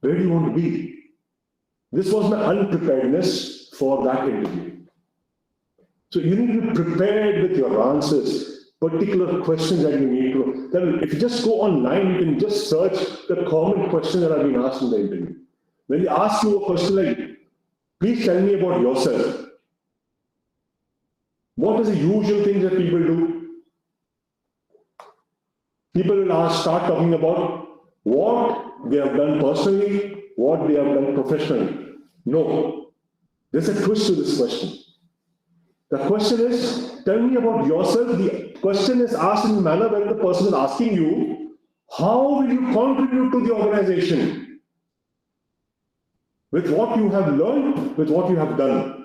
Where do you want to be? This was my unpreparedness for that interview. So you need to be prepared with your answers, particular questions that you need to. Then if you just go online, you can just search the common questions that have been asked in the interview. When they ask you a question like, please tell me about yourself. What is the usual thing that people do? People will start talking about what they have done personally, what they have done professionally. No, there's a twist to this question. The question is, tell me about yourself. The question is asked in a manner where the person is asking you, how will you contribute to the organization? With what you have learned, with what you have done.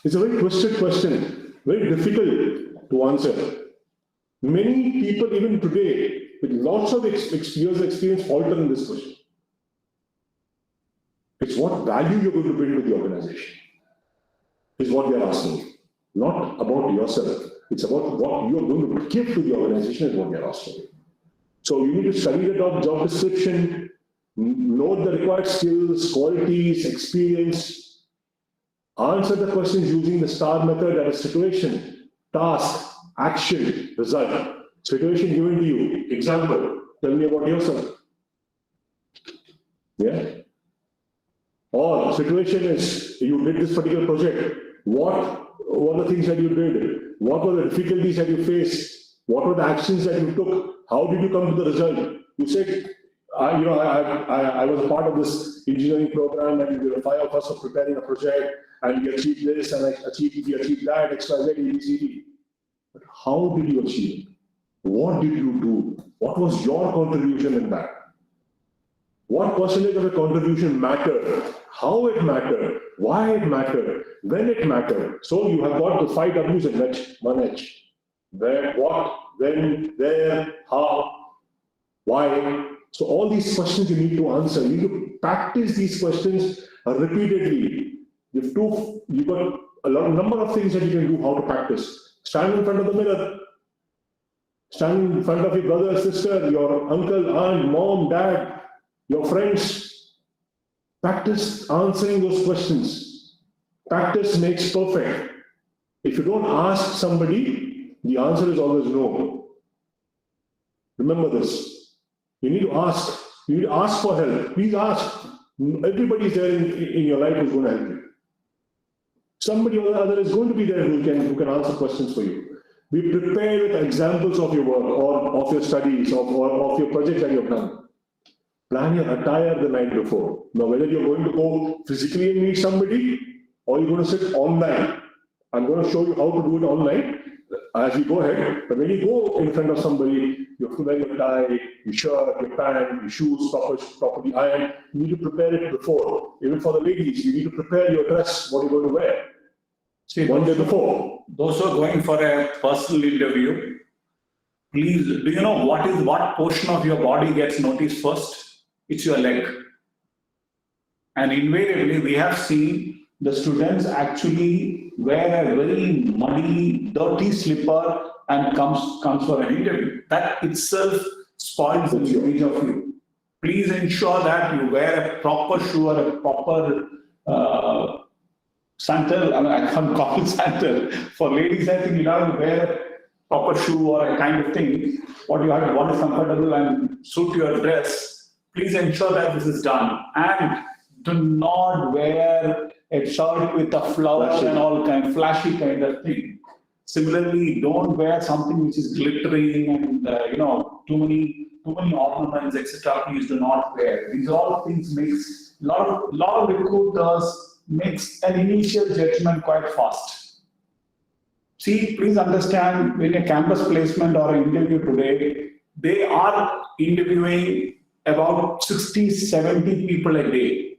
It's a very twisted question, very difficult to answer. Many people, even today, with lots of years of experience, falter in this question. It's what value you're going to bring to the organization, is what they're asking you. Not about yourself. It's about what you're going to give to the organization, is what they're asking you. So you need to study the job description, note the required skills, qualities, experience. Answer the questions using the STAR method, that is situation, task, action, result. Situation given to you. Example, tell me about yourself. Yeah? Or situation is, you did this particular project. What were the things that you did? What were the difficulties that you faced? What were the actions that you took? How did you come to the result? You said, I was a part of this engineering program, and there were 5 of us were preparing a project, and we achieved this, and we achieved that, XYZ, ABCD. But how did you achieve it? What did you do? What was your contribution in that? What percentage of the contribution mattered, how it mattered, why it mattered, when it mattered. So you have got the 5 W's in that one H. Where, what, when, where, how, why. So all these questions you need to answer. You need to practice these questions repeatedly. You've got a number of things that you can do how to practice. Stand in front of the mirror. Stand in front of your brother, sister, your uncle, aunt, mom, dad, your friends. Practice answering those questions. Practice makes perfect. If you don't ask somebody, the answer is always no. Remember this. You need to ask. You need to ask for help. Please ask. Everybody's there in your life who's going to help you. Somebody or the other is going to be there who can answer questions for you. Be prepared with examples of your work or of your studies or of your projects that you've done. Plan your attire the night before. Now, whether you're going to go physically and meet somebody or you're going to sit online, I'm going to show you how to do it online as we go ahead. But when you go in front of somebody, you have to wear your tie, your shirt, your pant, your shoes properly ironed. You need to prepare it before. Even for the ladies, you need to prepare your dress, what you're going to wear. See, one day before. Those who are going for a personal interview, please, do you know what portion of your body gets noticed first? It's your leg. And invariably, we have seen the students actually wear a very muddy, dirty slipper and comes for an interview. That itself spoils the image of you. Please ensure that you wear a proper shoe or a proper sandal. I can't call it sandal. For ladies, I think you have to wear a proper shoe or a kind of thing. What is comfortable and suit your dress. Please ensure that this is done. And do not wear a shirt with a flower and all kind, flashy kind of thing. Similarly, don't wear something which is glittering and too many ornaments, etc. Please do not wear. These all things makes lot of recruiters makes an initial judgment quite fast. See, please understand, when a campus placement or an interview today, they are interviewing about 60, 70 people a day.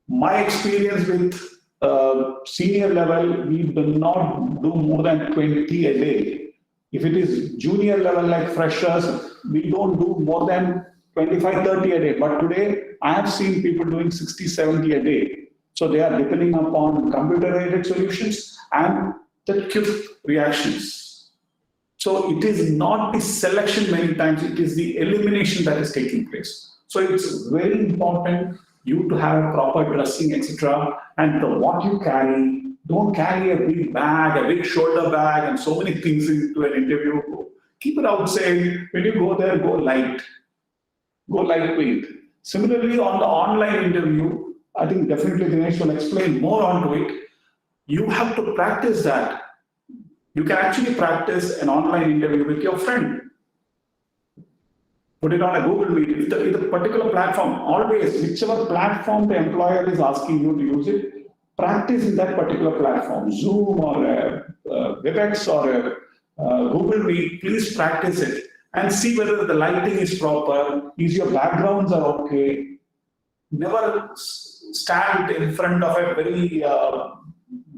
My experience with senior level, we do not do more than 20 a day. If it is junior level like freshers, we don't do more than 25, 30 a day. But today, I have seen people doing 60, 70 a day. So they are depending upon computer-aided solutions and the quick reactions. So it is not the selection many times, it is the elimination that is taking place. So it's very important you to have a proper dressing, etc. And what you carry, don't carry a big bag, a big shoulder bag, and so many things into an interview. Keep it outside. When you go there, go light. Go lightweight. Similarly, on the online interview, I think definitely Dinesh will explain more onto it. You have to practice that. You can actually practice an online interview with your friend. Put it on a Google Meet. If the particular platform, always, whichever platform the employer is asking you to use it, practice in that particular platform. Zoom or WebEx or Google Meet, please practice it and see whether the lighting is proper, is your backgrounds are okay. Never stand in front of a very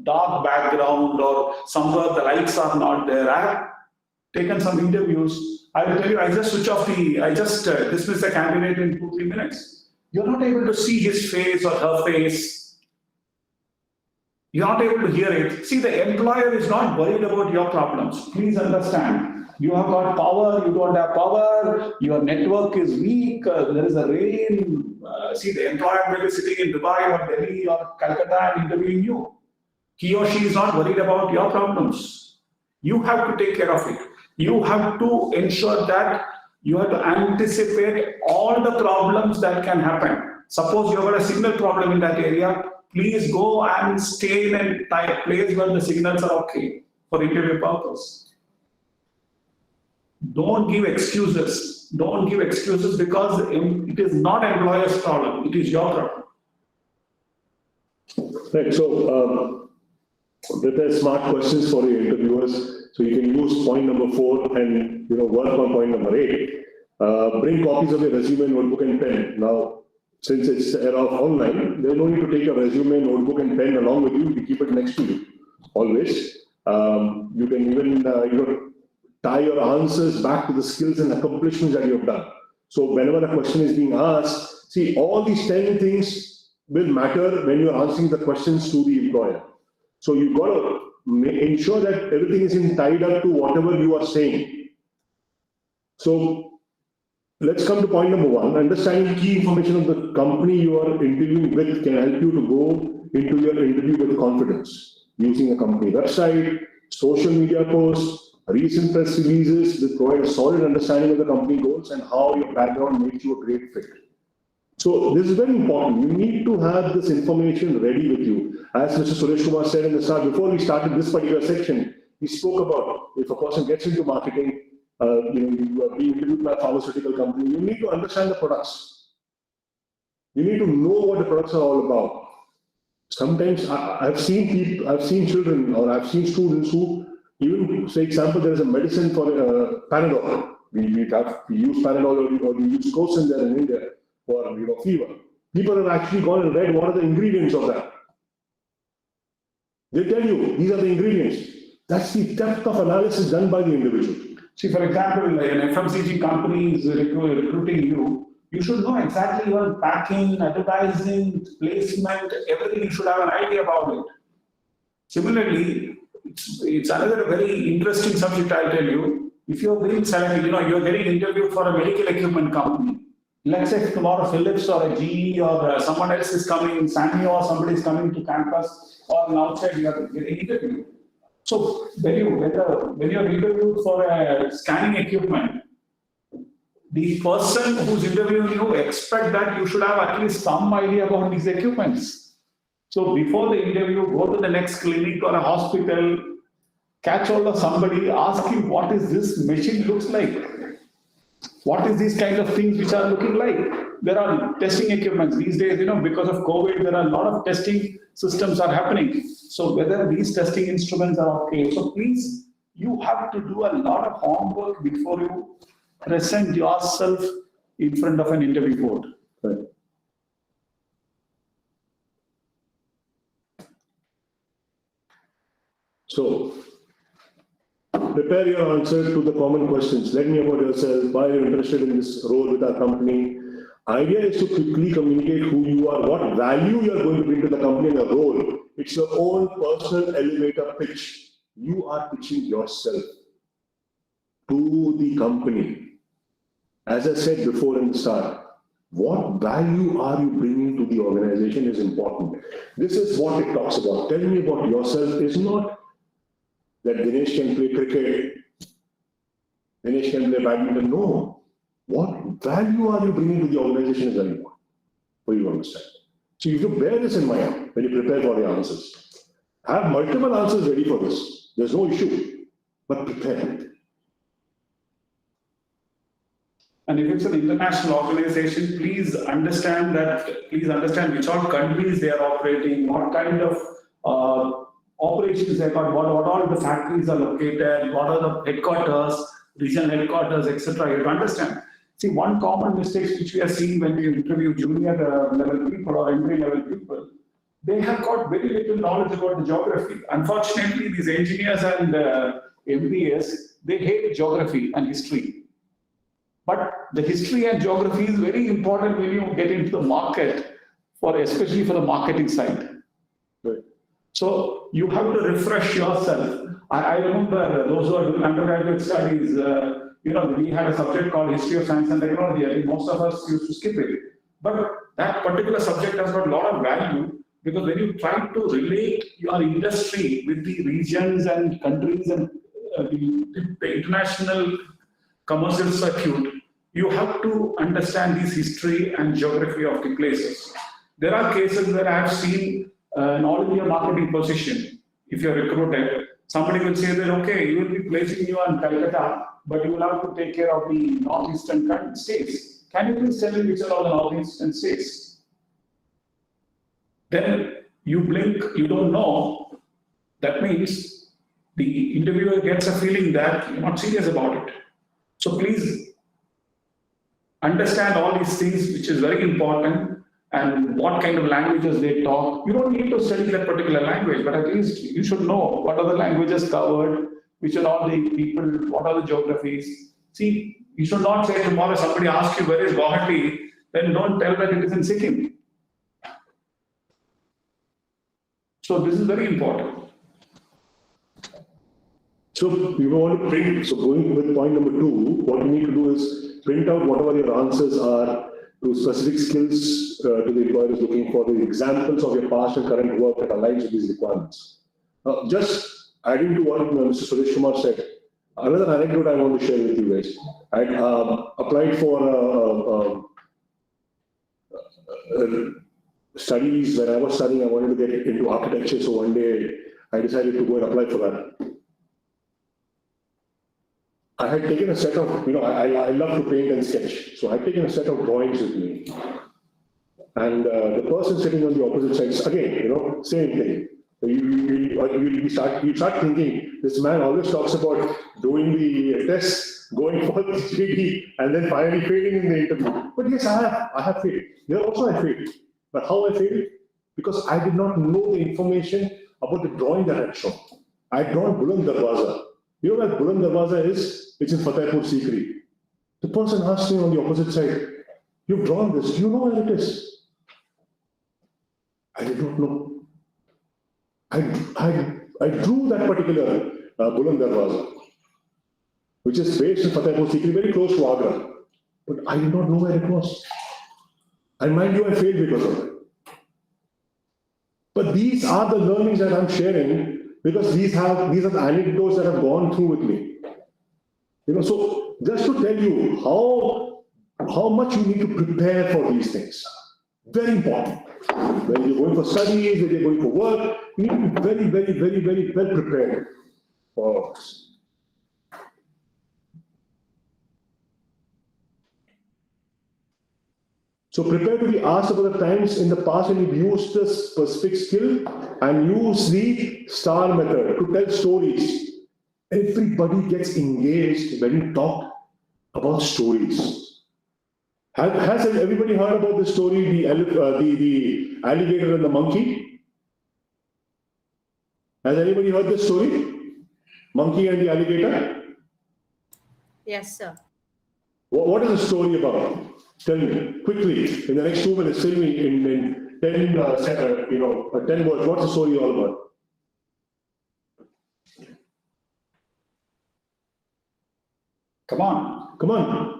dark background or somewhere the lights are not there. I have taken some interviews. I will tell you, I just dismiss the candidate in 2-3 minutes. You're not able to see his face or her face. You're not able to hear it. See, the employer is not worried about your problems. Please understand. You have got power, you don't have power, your network is weak, there is a rain. See, the employer may be sitting in Dubai or Delhi or Calcutta and interviewing you. He or she is not worried about your problems. You have to take care of it. You have to ensure that you have to anticipate all the problems that can happen. Suppose you have got a signal problem in that area, please go and stay in a place where the signals are okay for interview purpose. Don't give excuses. Don't give excuses because it is not employer's problem. It is your problem. Right. So prepare smart questions for your interviewers. So you can use point number 4 and work on point number 8. bring copies of your resume, notebook and pen. Now, since it's the era of online, there's no need to take a resume, notebook and pen along with you. You keep it next to you, always. You can even tie your answers back to the skills and accomplishments that you have done. So whenever a question is being asked, see, all these 10 things will matter when you're answering the questions to the employer. So you've got to ensure that everything is tied up to whatever you are saying. So let's come to point number 1. Understanding key information of the company you are interviewing with can help you to go into your interview with confidence. Using a company website, social media posts, recent press releases will provide a solid understanding of the company goals and how your background makes you a great fit. So this is very important. You need to have this information ready with you. As Mr. Suresh Kumar said in the start, before we started this particular section, he spoke about if a person gets into marketing, you are being interviewed by a pharmaceutical company, you need to understand the products. You need to know what the products are all about. Sometimes I've seen children or I've seen students who even, say, example, there is a medicine for Panadol. We use Panadol or we use Cosin there in India for fever. People have actually gone and read what are the ingredients of that. They tell you these are the ingredients. That's the depth of analysis done by the individual. See, for example, an FMCG company is recruiting you. You should know exactly your packing, advertising, placement, everything. You should have an idea about it. Similarly, it's another very interesting subject, I'll tell you. If you're being selected, you're getting interviewed for a medical equipment company. Let's say tomorrow Philips or a GE or someone else is coming, Sanyo or somebody is coming to campus or outside, you are getting interviewed. So when you're interviewed for a scanning equipment, the person who's interviewing you expect that you should have at least some idea about these equipments. So before the interview, go to the next clinic or a hospital, catch hold of somebody, ask him what is this machine looks like. What is these kind of things which are looking like? There are testing equipments these days, because of COVID, there are a lot of testing systems are happening. So whether these testing instruments are okay. So please, you have to do a lot of homework before you present yourself in front of an interview board. Right. So, prepare your answer to the common questions. Let me know about yourself, why you're interested in this role with our company. Idea is to quickly communicate who you are, what value you're going to bring to the company and the role. It's your own personal elevator pitch. You are pitching yourself to the company. As I said before in the start, what value are you bringing to the organization is important. This is what it talks about. Tell me about yourself is not that Dinesh can play cricket, Dinesh can play badminton. No. What value are you bringing to the organization is very important for you to understand. So you have to bear this in mind when you prepare for the answers. Have multiple answers ready for this. There's no issue, but prepare. And if it's an international organization, please understand which all countries they are operating, what kind of operations they've got, what all the factories are located, what are the headquarters, regional headquarters, etc. You have to understand. See, one common mistake which we are seeing when we interview junior level people or entry level people, they have got very little knowledge about the geography. Unfortunately, these engineers and MBAs, they hate geography and history. But the history and geography is very important when you get into the market, especially for the marketing side. Right. So you have to refresh yourself. I remember those who are doing undergraduate studies, we had a subject called History of Science and Technology. I think most of us used to skip it. But that particular subject has got a lot of value because when you try to relate your industry with the regions and countries and the international commercial circuit, you have to understand this history and geography of the places. There are cases where I have seen an all-India marketing position. If you're recruited, somebody will say that, okay, you will be placing you in Calcutta, but you will have to take care of the northeastern states. Can you please tell me which are all the northeastern states? Then you blink, you don't know. That means the interviewer gets a feeling that you're not serious about it. So please understand all these things, which is very important, and what kind of languages they talk. You don't need to study that particular language, but at least you should know what are the languages covered, which are all the people, what are the geographies. See, you should not say tomorrow somebody asks you where is Guwahati, then don't tell that it is in Sikkim. So this is very important. So we want to print, so going with point number 2, what you need to do is print out whatever your answers are to specific skills to the employer is looking for, the examples of your past and current work that aligns with these requirements. Just adding to what Mr. Suresh Kumar said, another anecdote I want to share with you guys. I applied for studies. When I was studying, I wanted to get into architecture, so one day I decided to go and apply for that. I had taken a set of, I love to paint and sketch, so I had taken a set of drawings with me. And the person sitting on the opposite side, again, same thing. You start thinking, this man always talks about doing the tests, going for the GD, and then finally failing in the interview. But yes, I have failed. Here also I failed. But how I failed? Because I did not know the information about the drawing that I had shown. I had drawn Buland Darwaza. You know where Buland Darwaza is? It's in Fatehpur Sikri. The person asked me on the opposite side, you've drawn this, do you know where it is? I did not know. I drew that particular Buland Darwaza, which is based in Fatehpur Sikri, very close to Agra. But I did not know where it was. And mind you, I failed because of it. But these are the learnings that I'm sharing, because these are the anecdotes that have gone through with me. So just to tell you how much you need to prepare for these things. Very important. When you're going for studies, when you're going for work, you need to be very, very, very, very well prepared for this. So prepare to be asked about the times in the past when you've used the specific skill and use the STAR method to tell stories. Everybody gets engaged when you talk about stories. Has everybody heard about the story, the alligator and the monkey? Has anybody heard this story? Monkey and the alligator? Yes, sir. What is the story about? Tell me, quickly, in the next 2 minutes, tell me in 10 words, what's the story all about? Come on. Come on.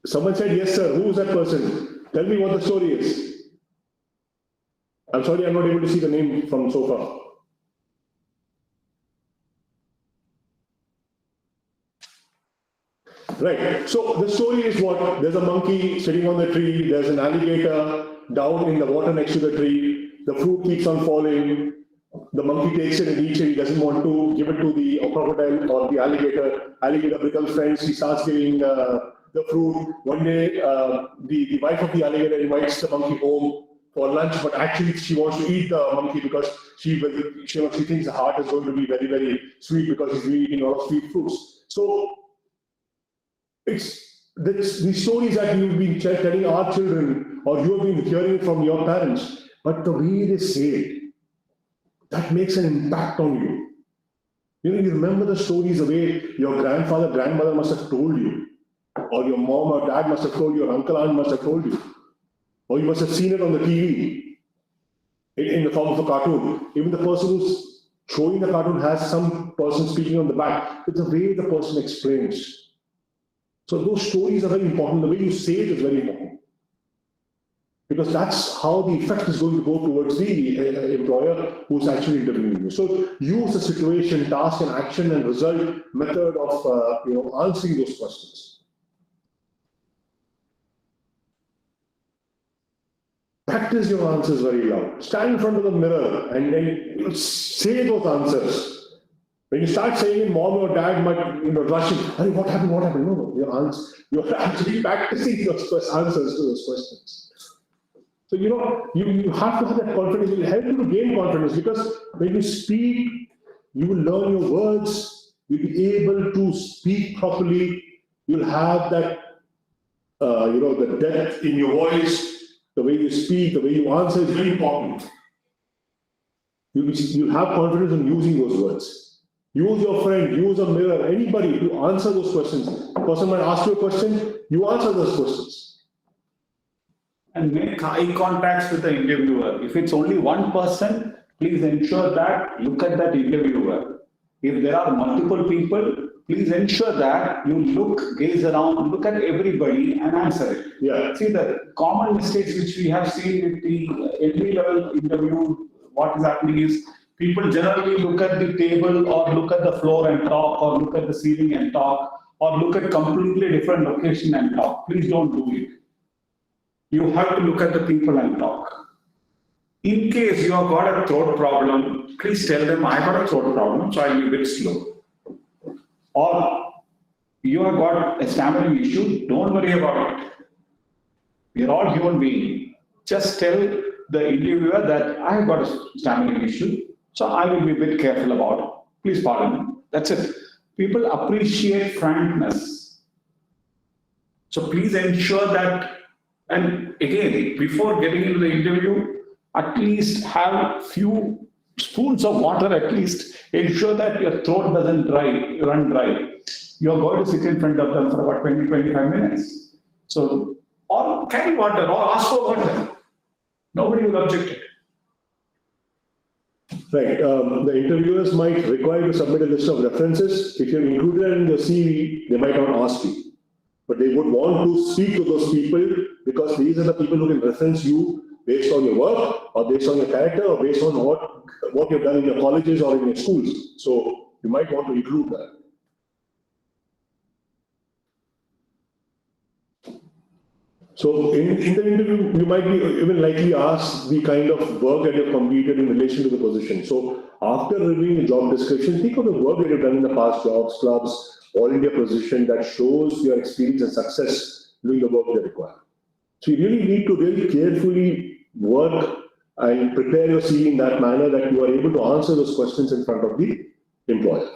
Someone said, yes, sir. Who is that person? Tell me what the story is. I'm sorry, I'm not able to see the name from so far. Right. So the story is what? There's a monkey sitting on the tree. There's an alligator down in the water next to the tree. The fruit keeps on falling. The monkey takes it and eats it. He doesn't want to give it to the crocodile or the alligator. Alligator becomes friends. He starts giving the fruit. One day, the wife of the alligator invites the monkey home for lunch, but actually she wants to eat the monkey because she thinks the heart is going to be very, very sweet because he's eating a lot of sweet fruits. So it's the stories that you've been telling our children or you have been hearing from your parents, but the way they say it, that makes an impact on you. You remember the stories the way your grandfather, grandmother must have told you, or your mom or dad must have told you, or uncle, aunt must have told you, or you must have seen it on the TV in the form of a cartoon. Even the person who's showing the cartoon has some person speaking on the back. It's the way the person explains. So those stories are very important. The way you say it is very important. Because that's how the effect is going to go towards the employer who's actually interviewing you. So use the situation, task and action and result method of answering those questions. Practice your answers very loud. Stand in front of the mirror and then say those answers. When you start saying it, mom or dad might rushing. Hey, what happened? What happened? No, you're actually practicing those answers to those questions. So you have to have that confidence. It will help you to gain confidence because when you speak, you will learn your words. You'll be able to speak properly. You'll have that the depth in your voice, the way you speak, the way you answer is very important. You'll have confidence in using those words. Use your friend, use a mirror, anybody to answer those questions. A person might ask you a question, you answer those questions. And make eye contacts with the interviewer. If it's only one person, please ensure that look at that interviewer. If there are multiple people, please ensure that you gaze around, look at everybody and answer it. Yeah. See, the common mistakes which we have seen with the entry level interview, what is happening is people generally look at the table or look at the floor and talk, or look at the ceiling and talk, or look at completely different location and talk. Please don't do it. You have to look at the people and talk. In case you have got a throat problem, please tell them, I got a throat problem, so I'll be a bit slow. Or you have got a stammering issue, don't worry about it. We are all human beings. Just tell the interviewer that I have got a stammering issue, so I will be a bit careful about it. Please pardon me. That's it. People appreciate frankness. So please ensure that, and again, before getting into the interview, at least have few spoons of water, at least ensure that your throat doesn't run dry. You're going to sit in front of them for about 20-25 minutes. So, or carry water or ask for water. Nobody will object it. Right. The interviewers might require you to submit a list of references. If you're included in the CV, they might not ask you. But they would want to speak to those people because these are the people who can reference you based on your work, or based on your character, or based on what you've done in your colleges or in your schools. So you might want to include that. So in the interview, you might be even likely asked the kind of work that you've completed in relation to the position. So after reviewing the job description, think of the work that you've done in the past jobs, clubs, all India position that shows your experience and success doing the work they require. So you really need to really carefully work and prepare your CV in that manner that you are able to answer those questions in front of the employer.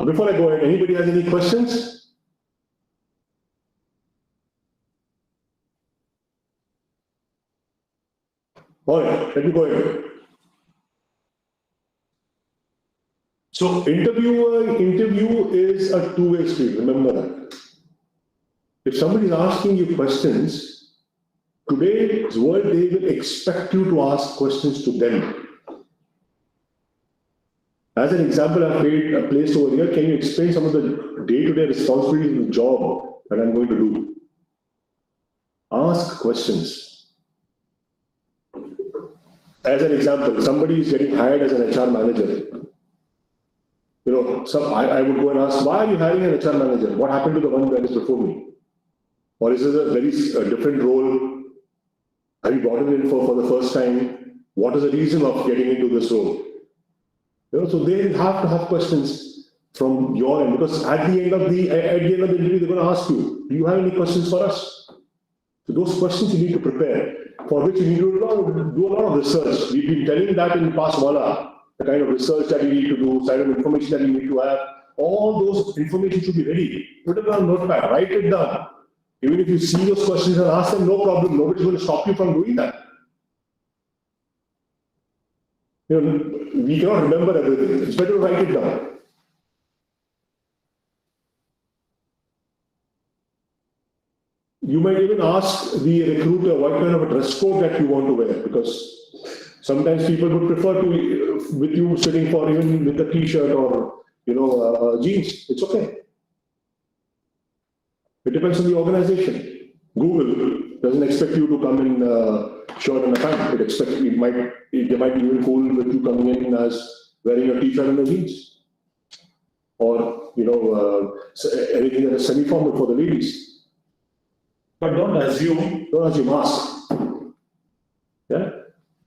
Before I go ahead, anybody has any questions? All right, let me go ahead. So interview is a two-way street, remember that. If somebody is asking you questions, today's world, they will expect you to ask questions to them. As an example, I've placed over here, can you explain some of the day-to-day responsibilities of the job that I'm going to do? Ask questions. As an example, somebody is getting hired as an HR manager. I would go and ask, why are you hiring an HR manager? What happened to the one that is before me? Or is it a very different role? Have you brought it in for the first time? What is the reason of getting into this role? So they have to have questions from your end, because at the end of the interview, they're going to ask you, do you have any questions for us? So those questions you need to prepare, for which you need to do a lot of research. We've been telling that in past Wala, the kind of research that you need to do, kind of information that you need to have. All those information should be ready. Put it on notepad, write it down. Even if you see those questions and ask them, no problem. Nobody's going to stop you from doing that. We cannot remember everything. It's better to write it down. You might even ask the recruiter what kind of a dress code that you want to wear, because sometimes people would prefer to with you sitting for even with a t-shirt or jeans. It's okay. It depends on the organization. Google doesn't expect you to come in shirt and a pant. They might be even cool with you coming in as wearing a t-shirt and a jeans, or anything that is semi-formal for the ladies. But don't assume. Don't assume. Ask. Yeah.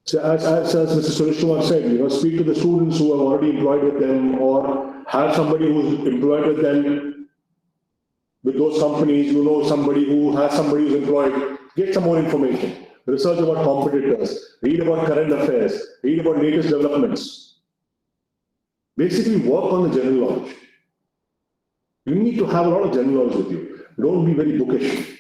So as Mr. Suresh Kumar said, speak to the students who are already employed with them, or have somebody who's employed with them with those companies. Somebody who has somebody who's employed. Get some more information. Research about competitors. Read about current affairs. Read about latest developments. Basically, work on the general knowledge. You need to have a lot of general knowledge with you. Don't be very bookish.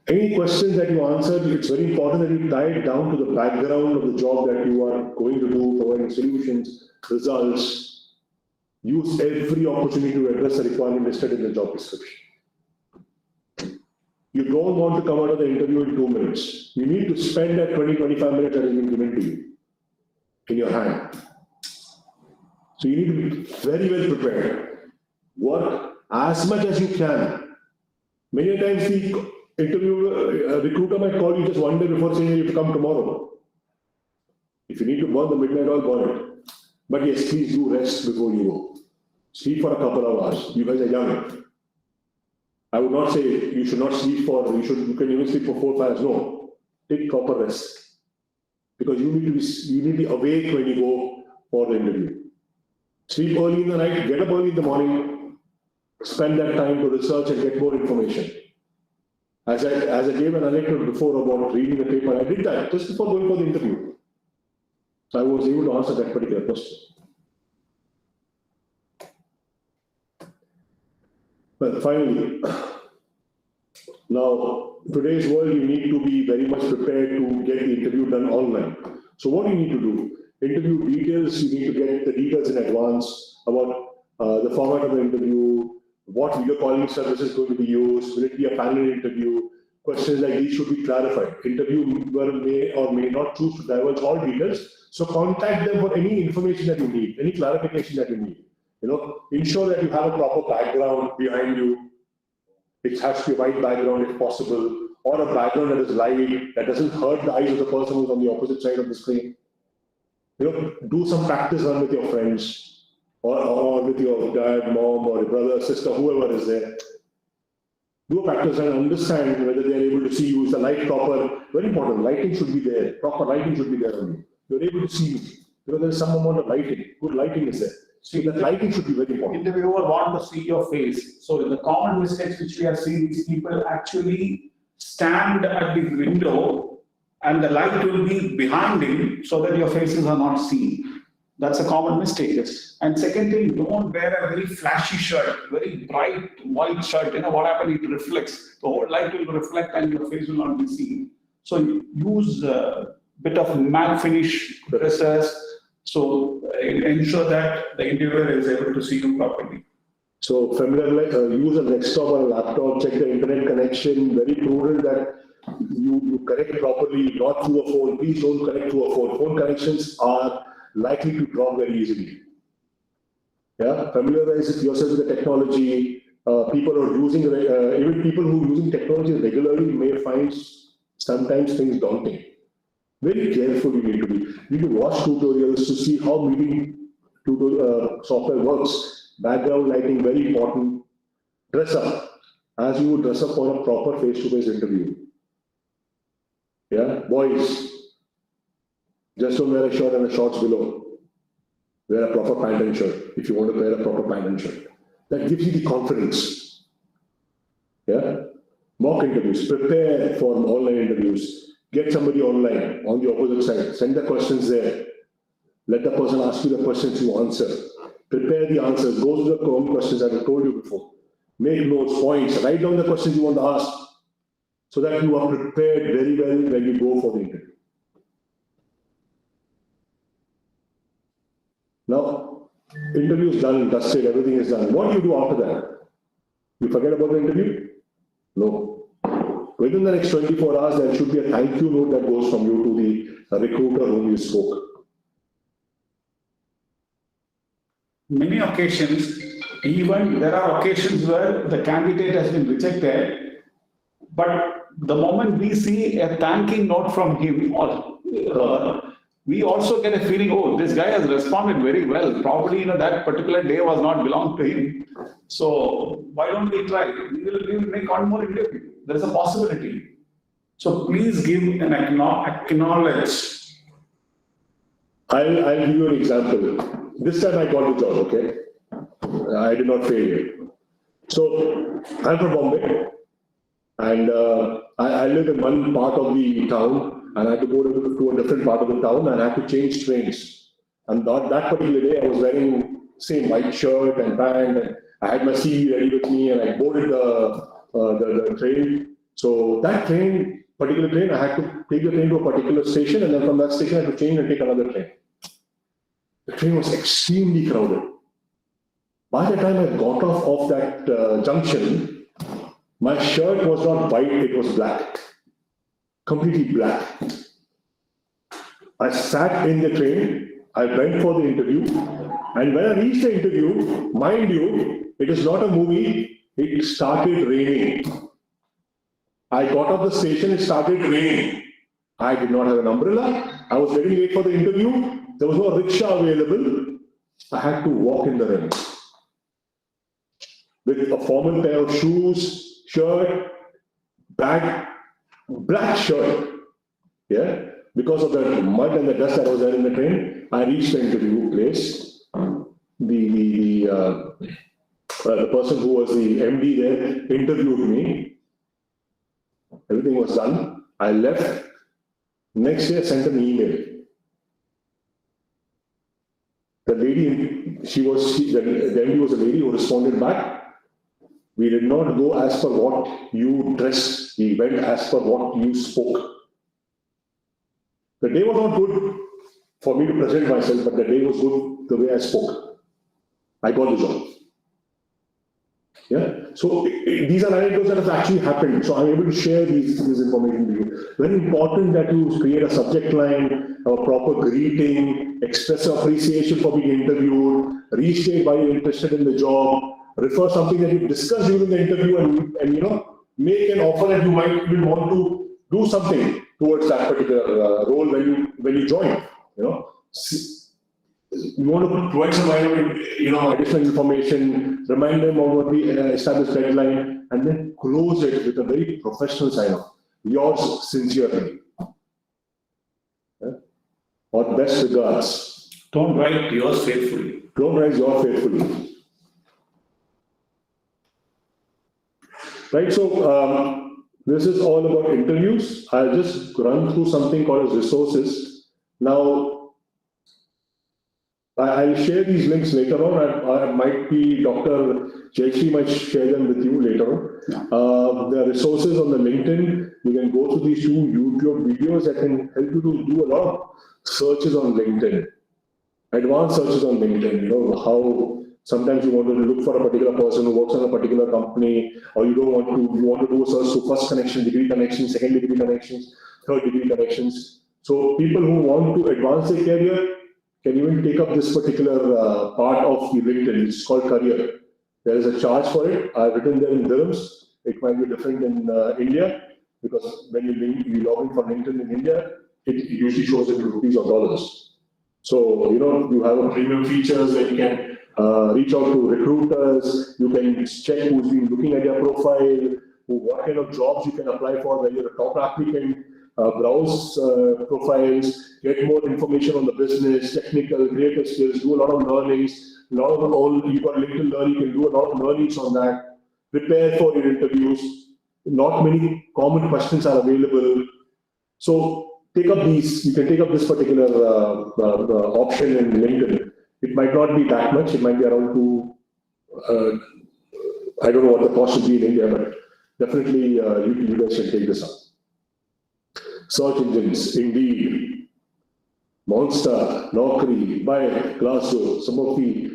Any questions that you answered, it's very important that you tie it down to the background of the job that you are going to do, providing solutions, results. Use every opportunity to address the requirement listed in the job description. You don't want to come out of the interview in 2 minutes. You need to spend that 20-25 minutes that has been given to you in your hand. So you need to be very well prepared. Work as much as you can. Many times the recruiter might call you just one day before saying you have to come tomorrow. If you need to burn the midnight oil, burn it. But yes, please do rest before you go. Sleep for a couple of hours. You guys are young. I would not say you should not sleep you can even sleep for 4 or 5 hours. No. Take proper rest. Because you need to be awake when you go for the interview. Sleep early in the night, get up early in the morning, spend that time to research and get more information. As I gave an anecdote before about reading the paper, I did that just before going for the interview. So I was able to answer that particular question. But finally, now, today's world, you need to be very much prepared to get the interview done online. So what do you need to do? Interview details, you need to get the details in advance about the format of the interview, what video calling service is going to be used, will it be a panel interview? Questions like these should be clarified. Interviewer may or may not choose to divulge all details, so contact them for any information that you need, any clarification that you need. Ensure that you have a proper background behind you. It has to be a white background if possible, or a background that is light, that doesn't hurt the eyes of the person who's on the opposite side of the screen. Do some practice run with your friends, or with your dad, mom, or your brother, sister, whoever is there. Do a practice and understand whether they are able to see you. Is the light proper? Very important. Lighting should be there. Proper lighting should be there on you. You're able to see you because there is some amount of lighting. Good lighting is there. See, the lighting should be very important. Interviewer want to see your face. So the common mistakes which we are seeing is people actually stand at the window and the light will be behind him so that your faces are not seen. That's a common mistake. And second thing, don't wear a very flashy shirt, very bright white shirt. What happens? It reflects. The whole light will reflect and your face will not be seen. So use a bit of matte finish dresses. So ensure that the interviewer is able to see you properly. So use a desktop or a laptop, check the internet connection, very prudent that you connect properly, not through a phone. Please don't connect through a phone. Phone connections are likely to drop very easily. Yeah, familiarize yourself with the technology. People are using, even people who are using technology regularly may find sometimes things daunting. Very careful you need to be. You need to watch tutorials to see how meeting software works. Background lighting, very important. Dress up as you would dress up for a proper face-to-face interview. Yeah, boys, just don't wear a shirt and a shorts below. Wear a proper pant and shirt if you want to wear a proper pant and shirt. That gives you the confidence. Yeah, mock interviews. Prepare for online interviews. Get somebody online on the opposite side. Send the questions there. Let the person ask you the questions you answer. Prepare the answers. Go to the common questions that I told you before. Make notes, points. Write down the questions you want to ask so that you are prepared very well when you go for the interview. Now, interview is done, dusted, everything is done. What do you do after that? You forget about the interview? No. Within the next 24 hours, there should be a thank you note that goes from you to the recruiter whom you spoke. Many occasions, even there are occasions where the candidate has been rejected, but the moment we see a thanking note from him, we also get a feeling, oh, this guy has responded very well. Probably, that particular day was not belong to him. So why don't we try? We will make one more interview. There is a possibility. So please give an acknowledge. I'll give you an example. This time I got the job, okay? I did not fail it. So I'm from Bombay, and I live in one part of the town, and I had to go to a different part of the town, and I had to change trains. And that particular day, I was wearing same white shirt and pant, and I had my CV ready with me, and I boarded the the train. So that particular train, I had to take the train to a particular station, and then from that station I had to change and take another train. The train was extremely crowded. By the time I got off that junction, my shirt was not white, it was black. Completely black. I sat in the train, I went for the interview, and when I reached the interview, mind you, it is not a movie, it started raining. I got off the station, it started raining. I did not have an umbrella, I was getting late for the interview, there was no rickshaw available, I had to walk in the rain. With a formal pair of shoes, shirt, bag, black shirt, yeah? Because of the mud and the dust that was there in the train, I reached the interview place. The person who was the MD there interviewed me. Everything was done. I left. Next day, I sent an email. The lady, the MD was a lady who responded back. We did not go as per what you dressed. We went as per what you spoke. The day was not good for me to present myself, but the day was good the way I spoke. I got the job. Yeah. So these are anecdotes that have actually happened. So I'm able to share this information with you. Very important that you create a subject line, a proper greeting, express appreciation for being interviewed, restate why you're interested in the job, refer something that you discussed during the interview, and make an offer that you might even want to do something towards that particular role when you join. You want to provide some additional information, remind them of what the established deadline, and then close it with a very professional sign-off. Yours sincerely. Yeah? Or best regards. Don't write yours faithfully. Don't write yours faithfully. Right, so this is all about interviews. I'll just run through something called as resources. Now, I'll share these links later on. I might be, Dr. Jayashree might share them with you later. Yeah. There are resources on the LinkedIn. You can go through these 2 YouTube videos that can help you to do a lot of searches on LinkedIn. Advanced searches on LinkedIn, how sometimes you want to look for a particular person who works on a particular company, or you want to do a search to first connection, degree connections, second degree connections, third degree connections. So people who want to advance their career can even take up this particular part of the LinkedIn. It's called career. There is a charge for it. I've written there in dirhams. It might be different in India, because when you log in for LinkedIn in India, it usually shows in rupees or dollars. So, you have a premium features where you can reach out to recruiters, you can check who's been looking at your profile, what kind of jobs you can apply for, when you're a top applicant, browse profiles, get more information on the business, technical, creative skills, do a lot of learnings, you've got LinkedIn Learn, you can do a lot of learnings on that, prepare for your interviews. Not many common questions are available. So you can take up this particular option in LinkedIn. It might not be that much, it might be around I don't know what the cost would be in India, but definitely you guys should take this up. Search engines, Indeed, Monster, Naukri, Byte, Glassdoor, some of the,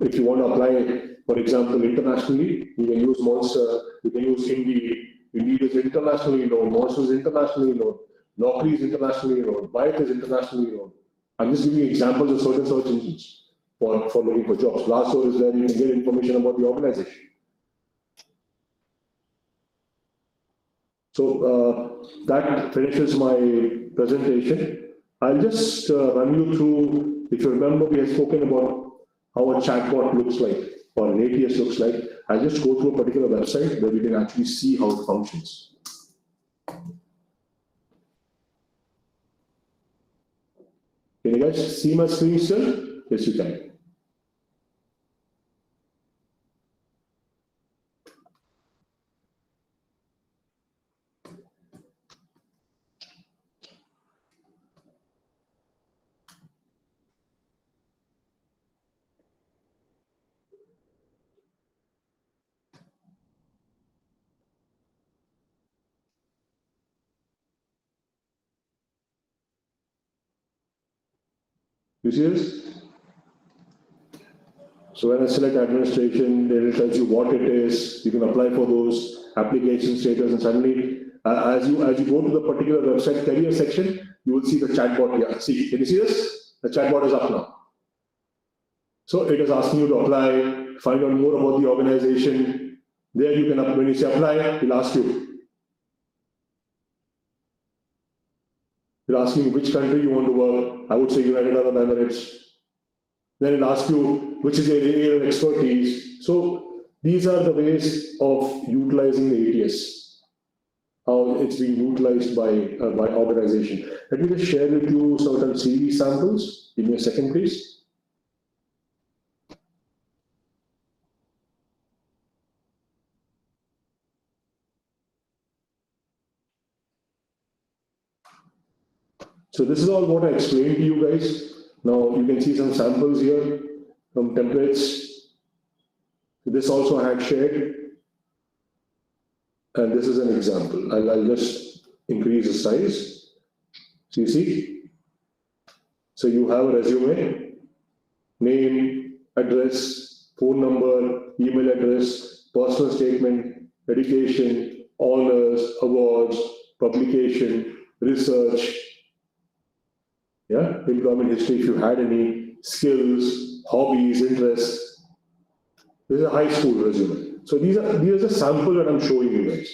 if you want to apply, for example, internationally, you can use Monster, you can use Indeed. Indeed is internationally known, Monster is internationally known, Naukri is internationally known, Byte is internationally known. I'm just giving you examples of certain search engines for looking for jobs. Glassdoor is where you can get information about the organization. So that finishes my presentation. I'll just run you through, if you remember, we have spoken about how a chatbot looks like, or an ATS looks like. I'll just go through a particular website where we can actually see how it functions. Can you guys see my screen still? Yes, you can. You see this? So when I select administration, it tells you what it is. You can apply for those application status, and suddenly, as you go to the particular website career section, you will see the chatbot here. See, can you see this? The chatbot is up now. So it is asking you to apply, find out more about the organization. There you can, when you say apply, it'll ask you. It'll ask you which country you want to work. I would say United Arab Emirates. Then it'll ask you which is your area of expertise. So these are the ways of utilizing the ATS, how it's being utilized by organization. Let me just share with you certain CV samples. Give me a second, please. So this is all what I explained to you guys. Now you can see some samples here, some templates. This also I had shared. And this is an example. I'll just increase the size. So you see? So you have a resume, name, address, phone number, email address, personal statement, education, honors, awards, publication, research, employment history if you had any, skills, hobbies, interests. This is a high school resume. So these are a sample that I'm showing you guys.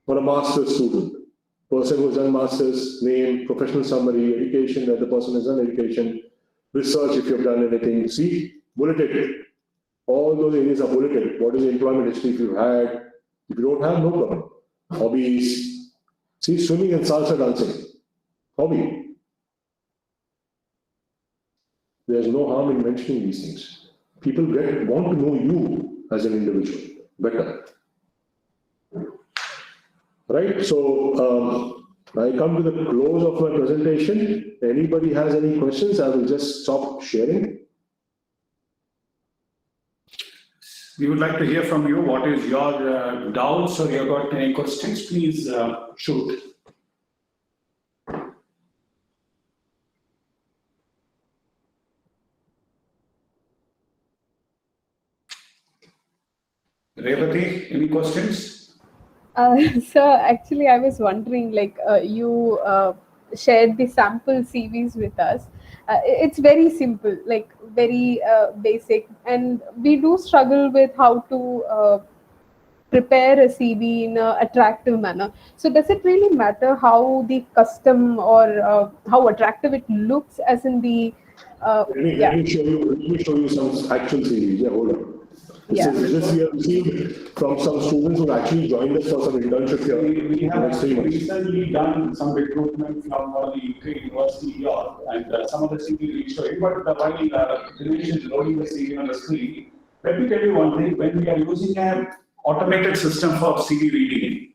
For a master's student, person who's done master's, name, professional summary, education, that the person has done education, research if you've done anything. See, bulleted. All those areas are bulleted. What is the employment history if you've had? If you don't have, no problem. Hobbies. See, swimming and salsa dancing. Hobby. There's no harm in mentioning these things. People want to know you as an individual better. Right? So I come to the close of my presentation. Anybody has any questions? I will just stop sharing. We would like to hear from you. What is your doubts, or you got any questions? Please shoot. Revati, any questions? Sir, actually, I was wondering, like, you shared the sample CVs with us. It's very simple, like very basic, and we do struggle with how to prepare a CV in an attractive manner. So, does it really matter how the custom or how attractive it looks, as in the? Let me show you some actual CVs. Yeah, hold on. This we have received from some students who actually joined us for some internship here. We have recently done some recruitment from the UK University here, and some of the CV we show you. But while Dinesh is loading the CV on the screen, let me tell you one thing. When we are using an automated system for CV reading,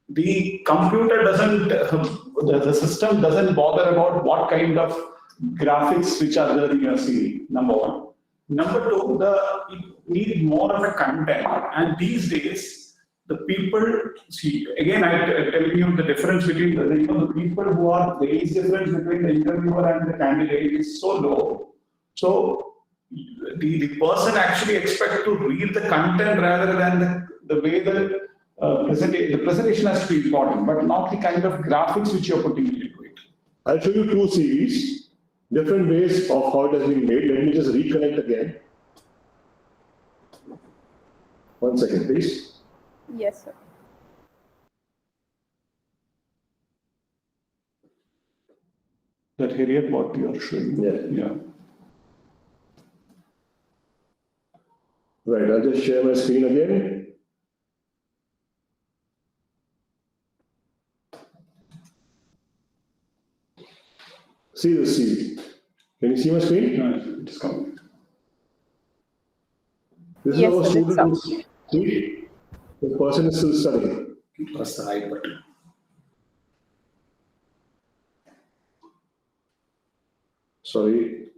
the computer doesn't, the system doesn't bother about what kind of graphics which are there in your CV, number one. Number two, it needs more of a content. And these days, the people, see, again, I'm telling you the difference between the people who are, the age difference between the interviewer and the candidate is so low. So the person actually expects to read the content rather than the way the presentation has to be important, but not the kind of graphics which you're putting into it. I'll show you two CVs. Different ways of how it has been made. Let me just reconnect again. 1 second, please. Yes, sir. That Harriet, what you are showing. Yeah. Right, I'll just share my screen again. See the CV. Can you see my screen? No, it's coming. This is our student. See, the person is still studying. Press the right button. Sorry.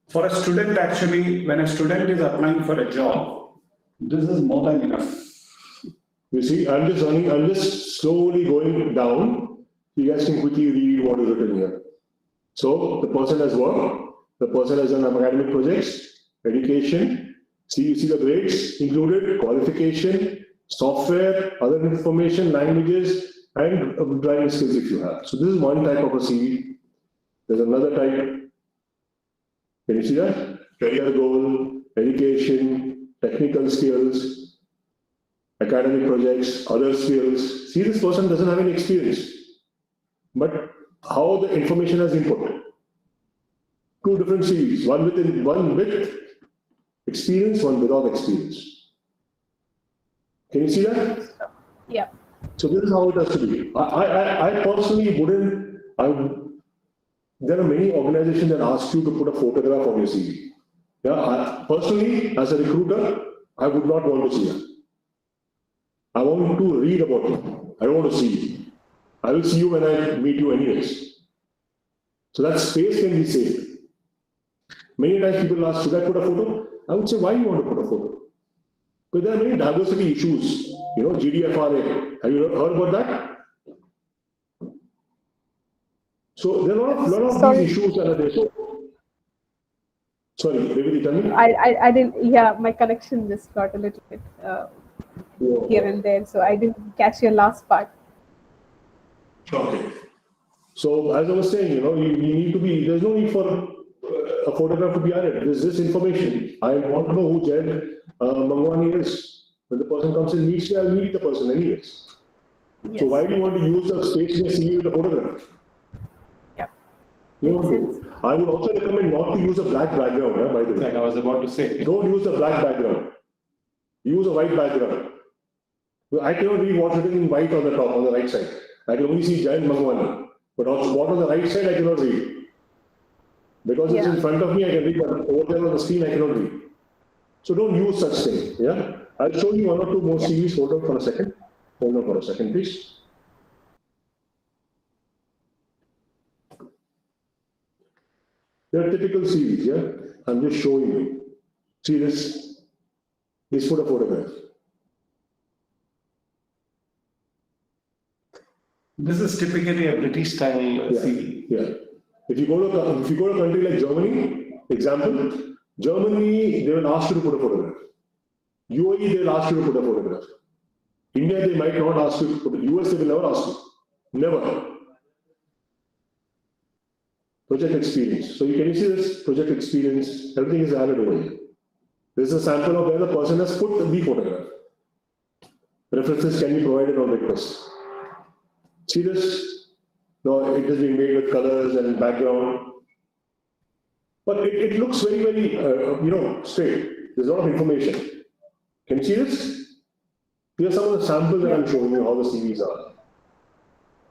For a student, actually, when a student is applying for a job, this is more than enough. You see, I'm just slowly going down. You guys can quickly read what is written here. So the person has worked, the person has done academic projects, education, you see the grades included, qualification, software, other information, languages, and driving skills if you have. So this is one type of a CV. There's another type. Can you see that? Career goal, education, technical skills, academic projects, other skills. See, this person doesn't have any experience, but how the information has input. Two different CVs, one with experience, one without experience. Can you see that? Yeah. So this is how it has to be. I personally wouldn't. There are many organizations that ask you to put a photograph on your CV. Yeah, personally, as a recruiter, I would not want to see it. I want to read about you. I don't want to see you. I will see you when I meet you anyways. So that space can be saved. Many times people ask, should I put a photo? I would say, why do you want to put a photo? Because there are many diversity issues. You know, GDFRA. Have you heard about that? So there are a lot of these issues that are there. So, sorry, maybe tell me. I didn't. Yeah, my connection just got a little bit here and there, so I didn't catch your last part. Okay. So as I was saying, you know, you need to be. There's no need for a photograph to be added. There's this information. I want to know who Jed Mangwani is. When the person comes and meets me, I'll meet the person anyways. Yes. So why do you want to use the space in the CV with a photograph? Yeah. I would also recommend not to use a black background, by the way. Like I was about to say. Don't use a black background. Use a white background. I cannot read what's written in white on the top, on the right side. I can only see Jayant Mangwani. But what on the right side, I cannot read. Because it's in front of me, I can read, but over there on the screen, I cannot read. So don't use such things. Yeah? I'll show you one or two more CVs. Hold on for a second. Hold on for a second, please. They're typical CVs, yeah? I'm just showing you. See this? Please put a photograph. This is typically a British style CV. Yeah. If you go to a country like Germany, example, Germany, they will ask you to put a photograph. UAE, they will ask you to put a photograph. India, they might not ask you to put it. US, they will never ask you. Never. Project experience. So can you see this? Project experience. Everything is added over here. This is a sample of where the person has put the photograph. References can be provided on request. See this? No, it has been made with colors and background. But it looks very, very, straight. There's a lot of information. Can you see this? Here are some of the samples that I'm showing you how the CVs are.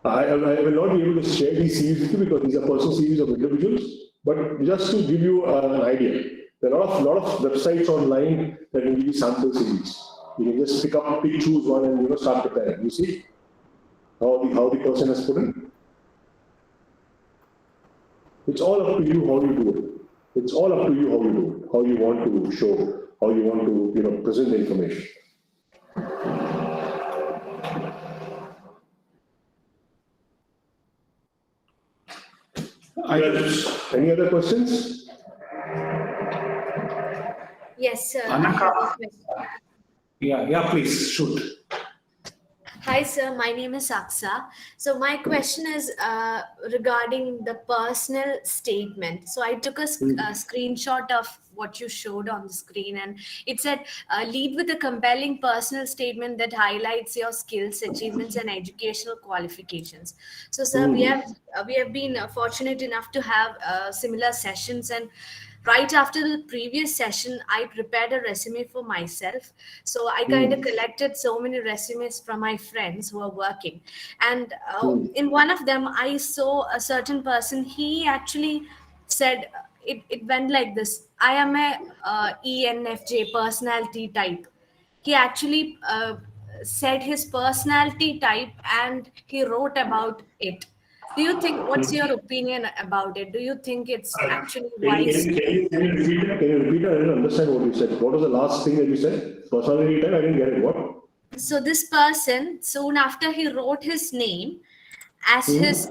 I will not be able to share these CVs with you because these are personal CVs of individuals. But just to give you an idea, there are a lot of websites online that will give you sample CVs. You can just pick, choose one, and start preparing. You see how the person has put in. It's all up to you how you do it. It's all up to you how you do it, how you want to show, how you want to present the information. Any other questions? Yes, sir. Anaka. Yeah, please, shoot. Hi, sir. My name is Aksa. So my question is regarding the personal statement. So I took a screenshot of what you showed on the screen, and it said, lead with a compelling personal statement that highlights your skills, achievements, and educational qualifications. So, sir, we have been fortunate enough to have similar sessions, and right after the previous session, I prepared a resume for myself. So I kind of collected so many resumes from my friends who are working. And in one of them, I saw a certain person. He actually said, it went like this: I am a ENFJ personality type. He actually said his personality type and he wrote about it. Do you think, what's your opinion about it? Do you think it's actually wise? Can you repeat it? I didn't understand what you said. What was the last thing that you said? Personality type? I didn't get it. What? So this person, soon after he wrote his name, as his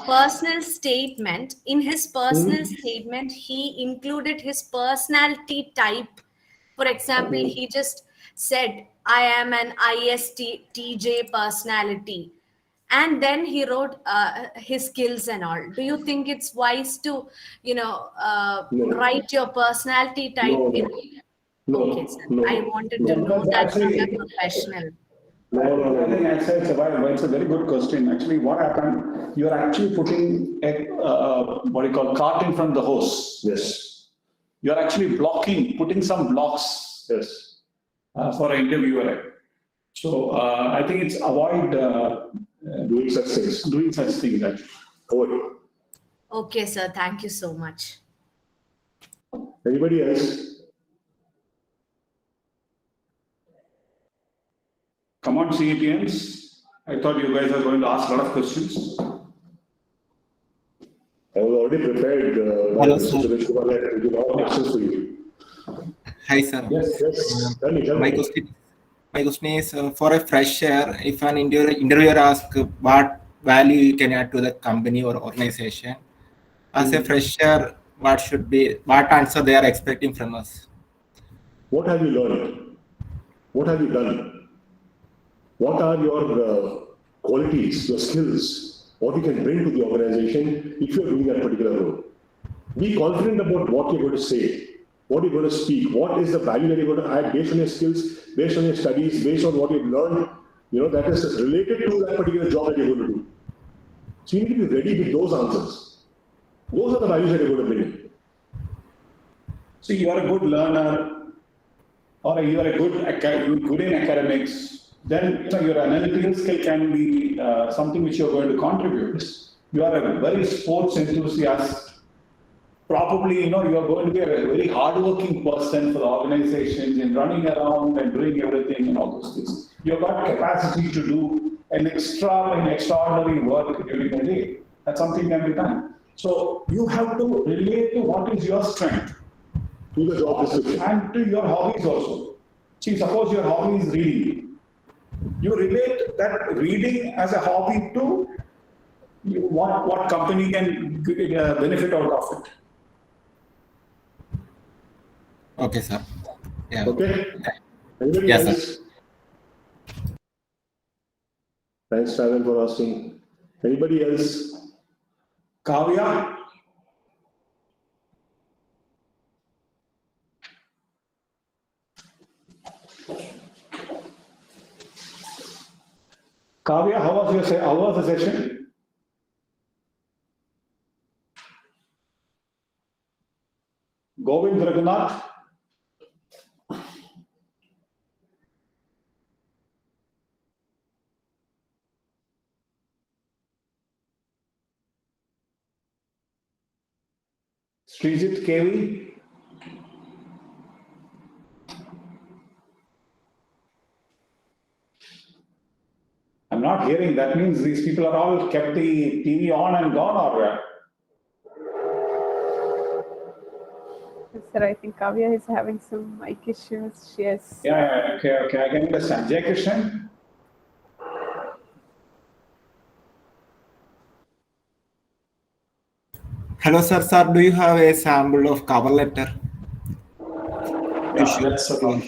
personal statement. In his personal statement, he included his personality type. For example, he just said, I am an ISTJ personality. And then he wrote his skills and all. Do you think it's wise to, No. write your personality type No, in? no, Okay, sir. no, I wanted no. to know Because that from a actually- professional. I think I said it's a very good question. Actually, what happened, you're actually putting what you call cart in front of the horse. Yes, You're actually putting some blocks yes. for an interviewer. So I think it's avoid Doing such things. doing such things actually. Avoid. Okay, sir. Thank you so much. Anybody else? Come on, CETNs. I thought you guys are going to ask a lot of questions. I was already prepared. Hello, Mr. sir. Suresh Kumar, to give all questions for you. Hi, sir. Yes. Tell me. My question is for a fresher, if an interviewer asks what value you can add to the company or organization, as a fresher, what answer they are expecting from us? What have you learned? What have you done? What are your qualities, your skills, what you can bring to the organization if you're doing that particular role? Be confident about what you're going to say, what you're going to speak, what is the value that you're going to add based on your skills, based on your studies, based on what you've learned, that is related to that particular job that you're going to do. So you need to be ready with those answers. Those are the values that you're going to bring in. See, you are a good learner, or you are a good in academics. Then your analytical skill can be something which you are going to contribute. You are a very sports enthusiast. Probably, you are going to be a very hardworking person for the organizations in running around and doing everything and all those things. You've got capacity to do an extraordinary work during the day. That's something can be done. So you have to relate to what is your strength. To the job description. And to your hobbies also. See, suppose your hobby is reading. You relate that reading as a hobby to what company can benefit out of it. Okay, sir. Yeah. Okay? Anybody Yes, else? Thanks, Travan, for asking. Anybody else? Kavya? Kavya, how was the session? Govind Raghunath? Srijit KV? I'm not hearing. That means these people are all kept the TV on and gone, or? Sir, I think Kavya is having some mic issues. Yes. Yeah, okay, I can understand. Jay Krishnan? Hello, sir. Sir, do you have a sample of cover letter? Yeah, that's a problem.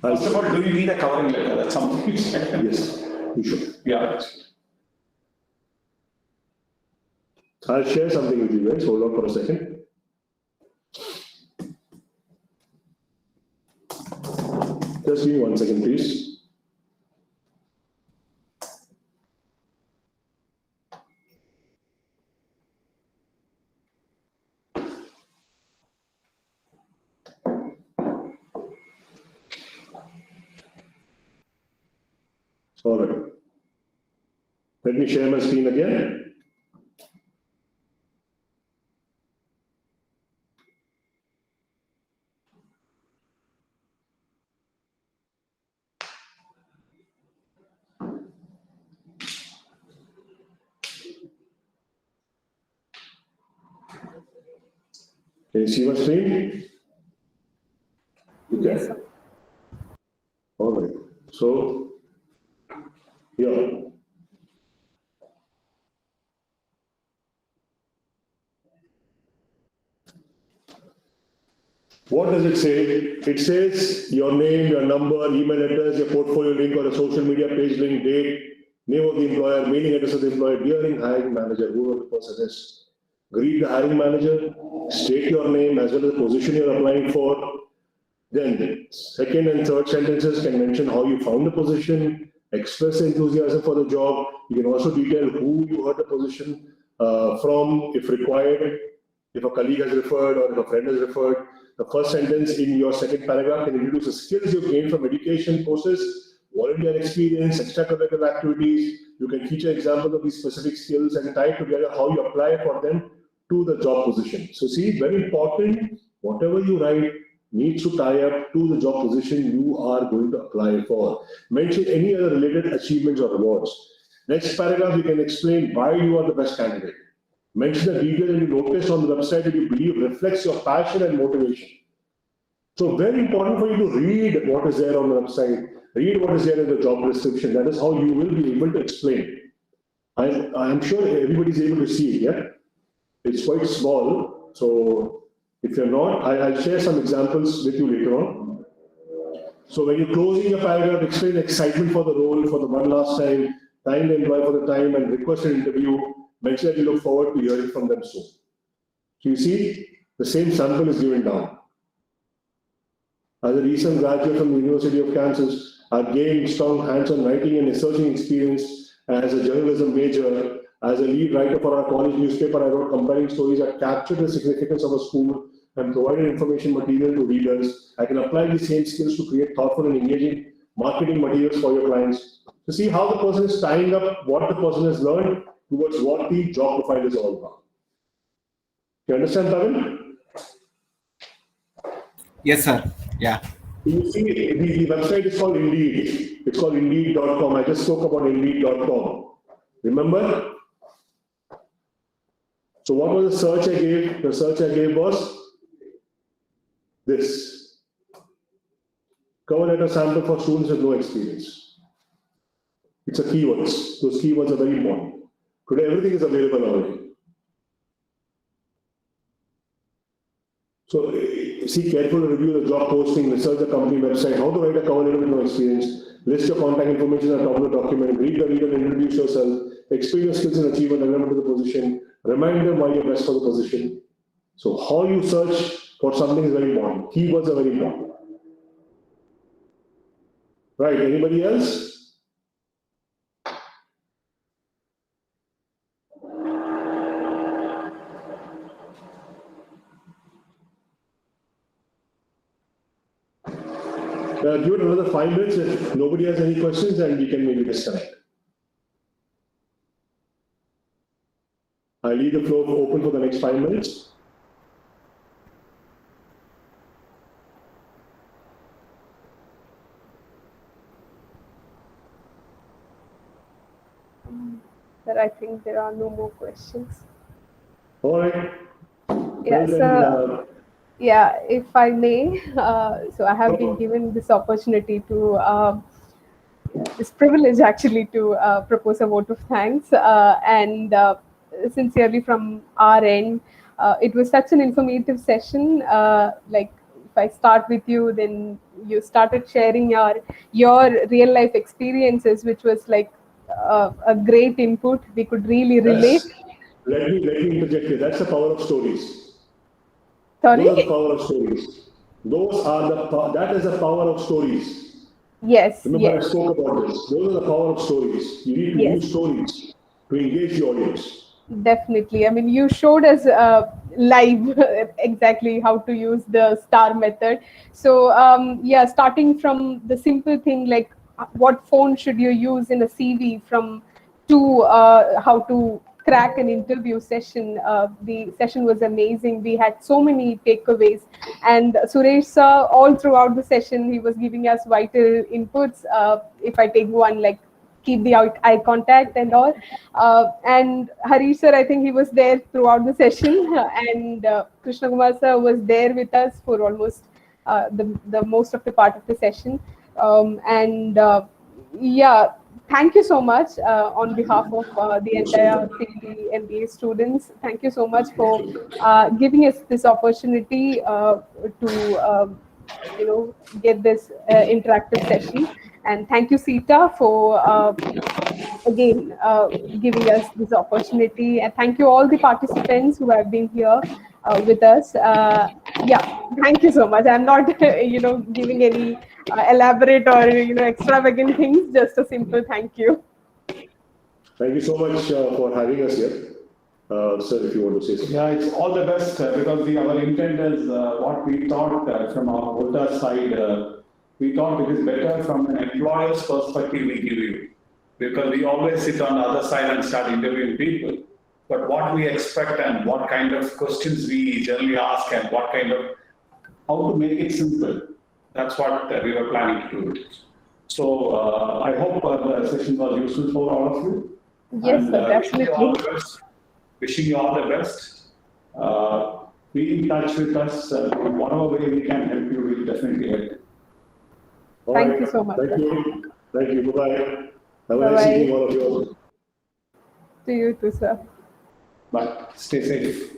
First of all, do you need a covering letter? That's something. Yes, you should. Yeah. I'll share something with you guys. Hold on for a second. Just give me 1 second, please. All right. Let me share my screen again. Can you see my screen? Yes, sir. All right. So, here. What does it say? It says your name, your number, email address, your portfolio link or a social media page link, date, name of the employer, mailing address of the employer, dearing hiring manager, whoever the person is. Greet the hiring manager, state your name as well as the position you're applying for. Then second and third sentences can mention how you found the position, express enthusiasm for the job. You can also detail who you heard the position from, if required, if a colleague has referred or if a friend has referred. The first sentence in your second paragraph can introduce the skills you've gained from education courses, volunteer experience, extracurricular activities. You can feature examples of these specific skills and tie together how you apply for them to the job position. So see, very important, whatever you write needs to tie up to the job position you are going to apply for. Mention any other related achievements or rewards. Next paragraph, you can explain why you are the best candidate. Mention the detail that you noticed on the website that you believe reflects your passion and motivation. So very important for you to read what is there on the website, read what is there in the job description. That is how you will be able to explain. I'm sure everybody's able to see it, yeah? It's quite small, so if you're not, I'll share some examples with you later on. So when you're closing your paragraph, explain excitement for the role for the one last time, thank the employee for the time and request an interview. Mention that you look forward to hearing from them soon. So you see, the same sample is given down. As a recent graduate from the University of Kansas, I've gained strong hands-on writing and researching experience as a journalism major. As a lead writer for our college newspaper, I wrote compelling stories that captured the significance of a school and provided information material to readers. I can apply these same skills to create thoughtful and engaging marketing materials for your clients. To see how the person is tying up what the person has learned towards what the job profile is all about. You understand, Tarun? Yes, sir. Yeah. You see, the website is called Indeed. It's called Indeed.com. I just spoke about Indeed.com. Remember? So what was the search I gave? The search I gave was this. Cover letter sample for students with no experience. It's a keywords. Those keywords are very important. Today, everything is available already. So, see carefully review the job posting, research the company website, how to write a cover letter with no experience, list your contact information at the top of the document, read the reader and introduce yourself, explain your skills and achievement relevant to the position, remind them why you're best for the position. So, how you search for something is very important. Keywords are very important. Right, anybody else? Give it another 5 minutes. If nobody has any questions, then we can maybe disconnect. I leave the floor open for the next 5 minutes. Sir, I think there are no more questions. All right. Yeah, Well, then, so yeah, if I may, so I have been given this opportunity to, this privilege actually to propose a vote of thanks, and sincerely from our end, it was such an informative session. Like if I start with you, then you started sharing your real life experiences, which was like a great input. We could really relate. Let me interject here. That's the power of stories. Sorry? Those are the power of stories. That is the power of stories. Yes. Remember, yes. I spoke about this. Those are the power of stories. You need to use stories to engage the audience. Definitely. I mean, you showed us live exactly how to use the STAR method. So, yeah, starting from the simple thing like what phone should you use in a CV to how to crack an interview session. The session was amazing. We had so many takeaways. And Suresh sir, all throughout the session, he was giving us vital inputs. If I take one, like keep the eye contact and all. And Harish sir, I think he was there throughout the session. And Krishna Kumar sir was there with us for almost the most of the part of the session. Yeah, thank you so much on behalf of the entire CT MBA students. Thank you so much for giving us this opportunity to get this interactive session. And thank you, Sita, for again giving us this opportunity. And thank you all the participants who have been here with us. Yeah, thank you so much. I'm not giving any elaborate or extravagant things. Just a simple thank you. Thank you so much for having us here. Sir, if you want to say something. Yeah, it's all the best because our intent is what we thought from our Voltas side. We thought it is better from an employer's perspective we give you, because we always sit on the other side and start interviewing people. But what we expect and what kind of questions we generally ask and what kind of, how to make it simple. That's what we were planning to do. So I hope the session was useful for all of you. Yes, sir, definitely. Wishing you all the best. Be in touch with us. In whatever way we can help you, we'll definitely help. Thank you so much. Thank you. Thank you. Bye-bye. Have a Bye-bye. nice evening, all of you. To you too, sir. Bye. Stay safe.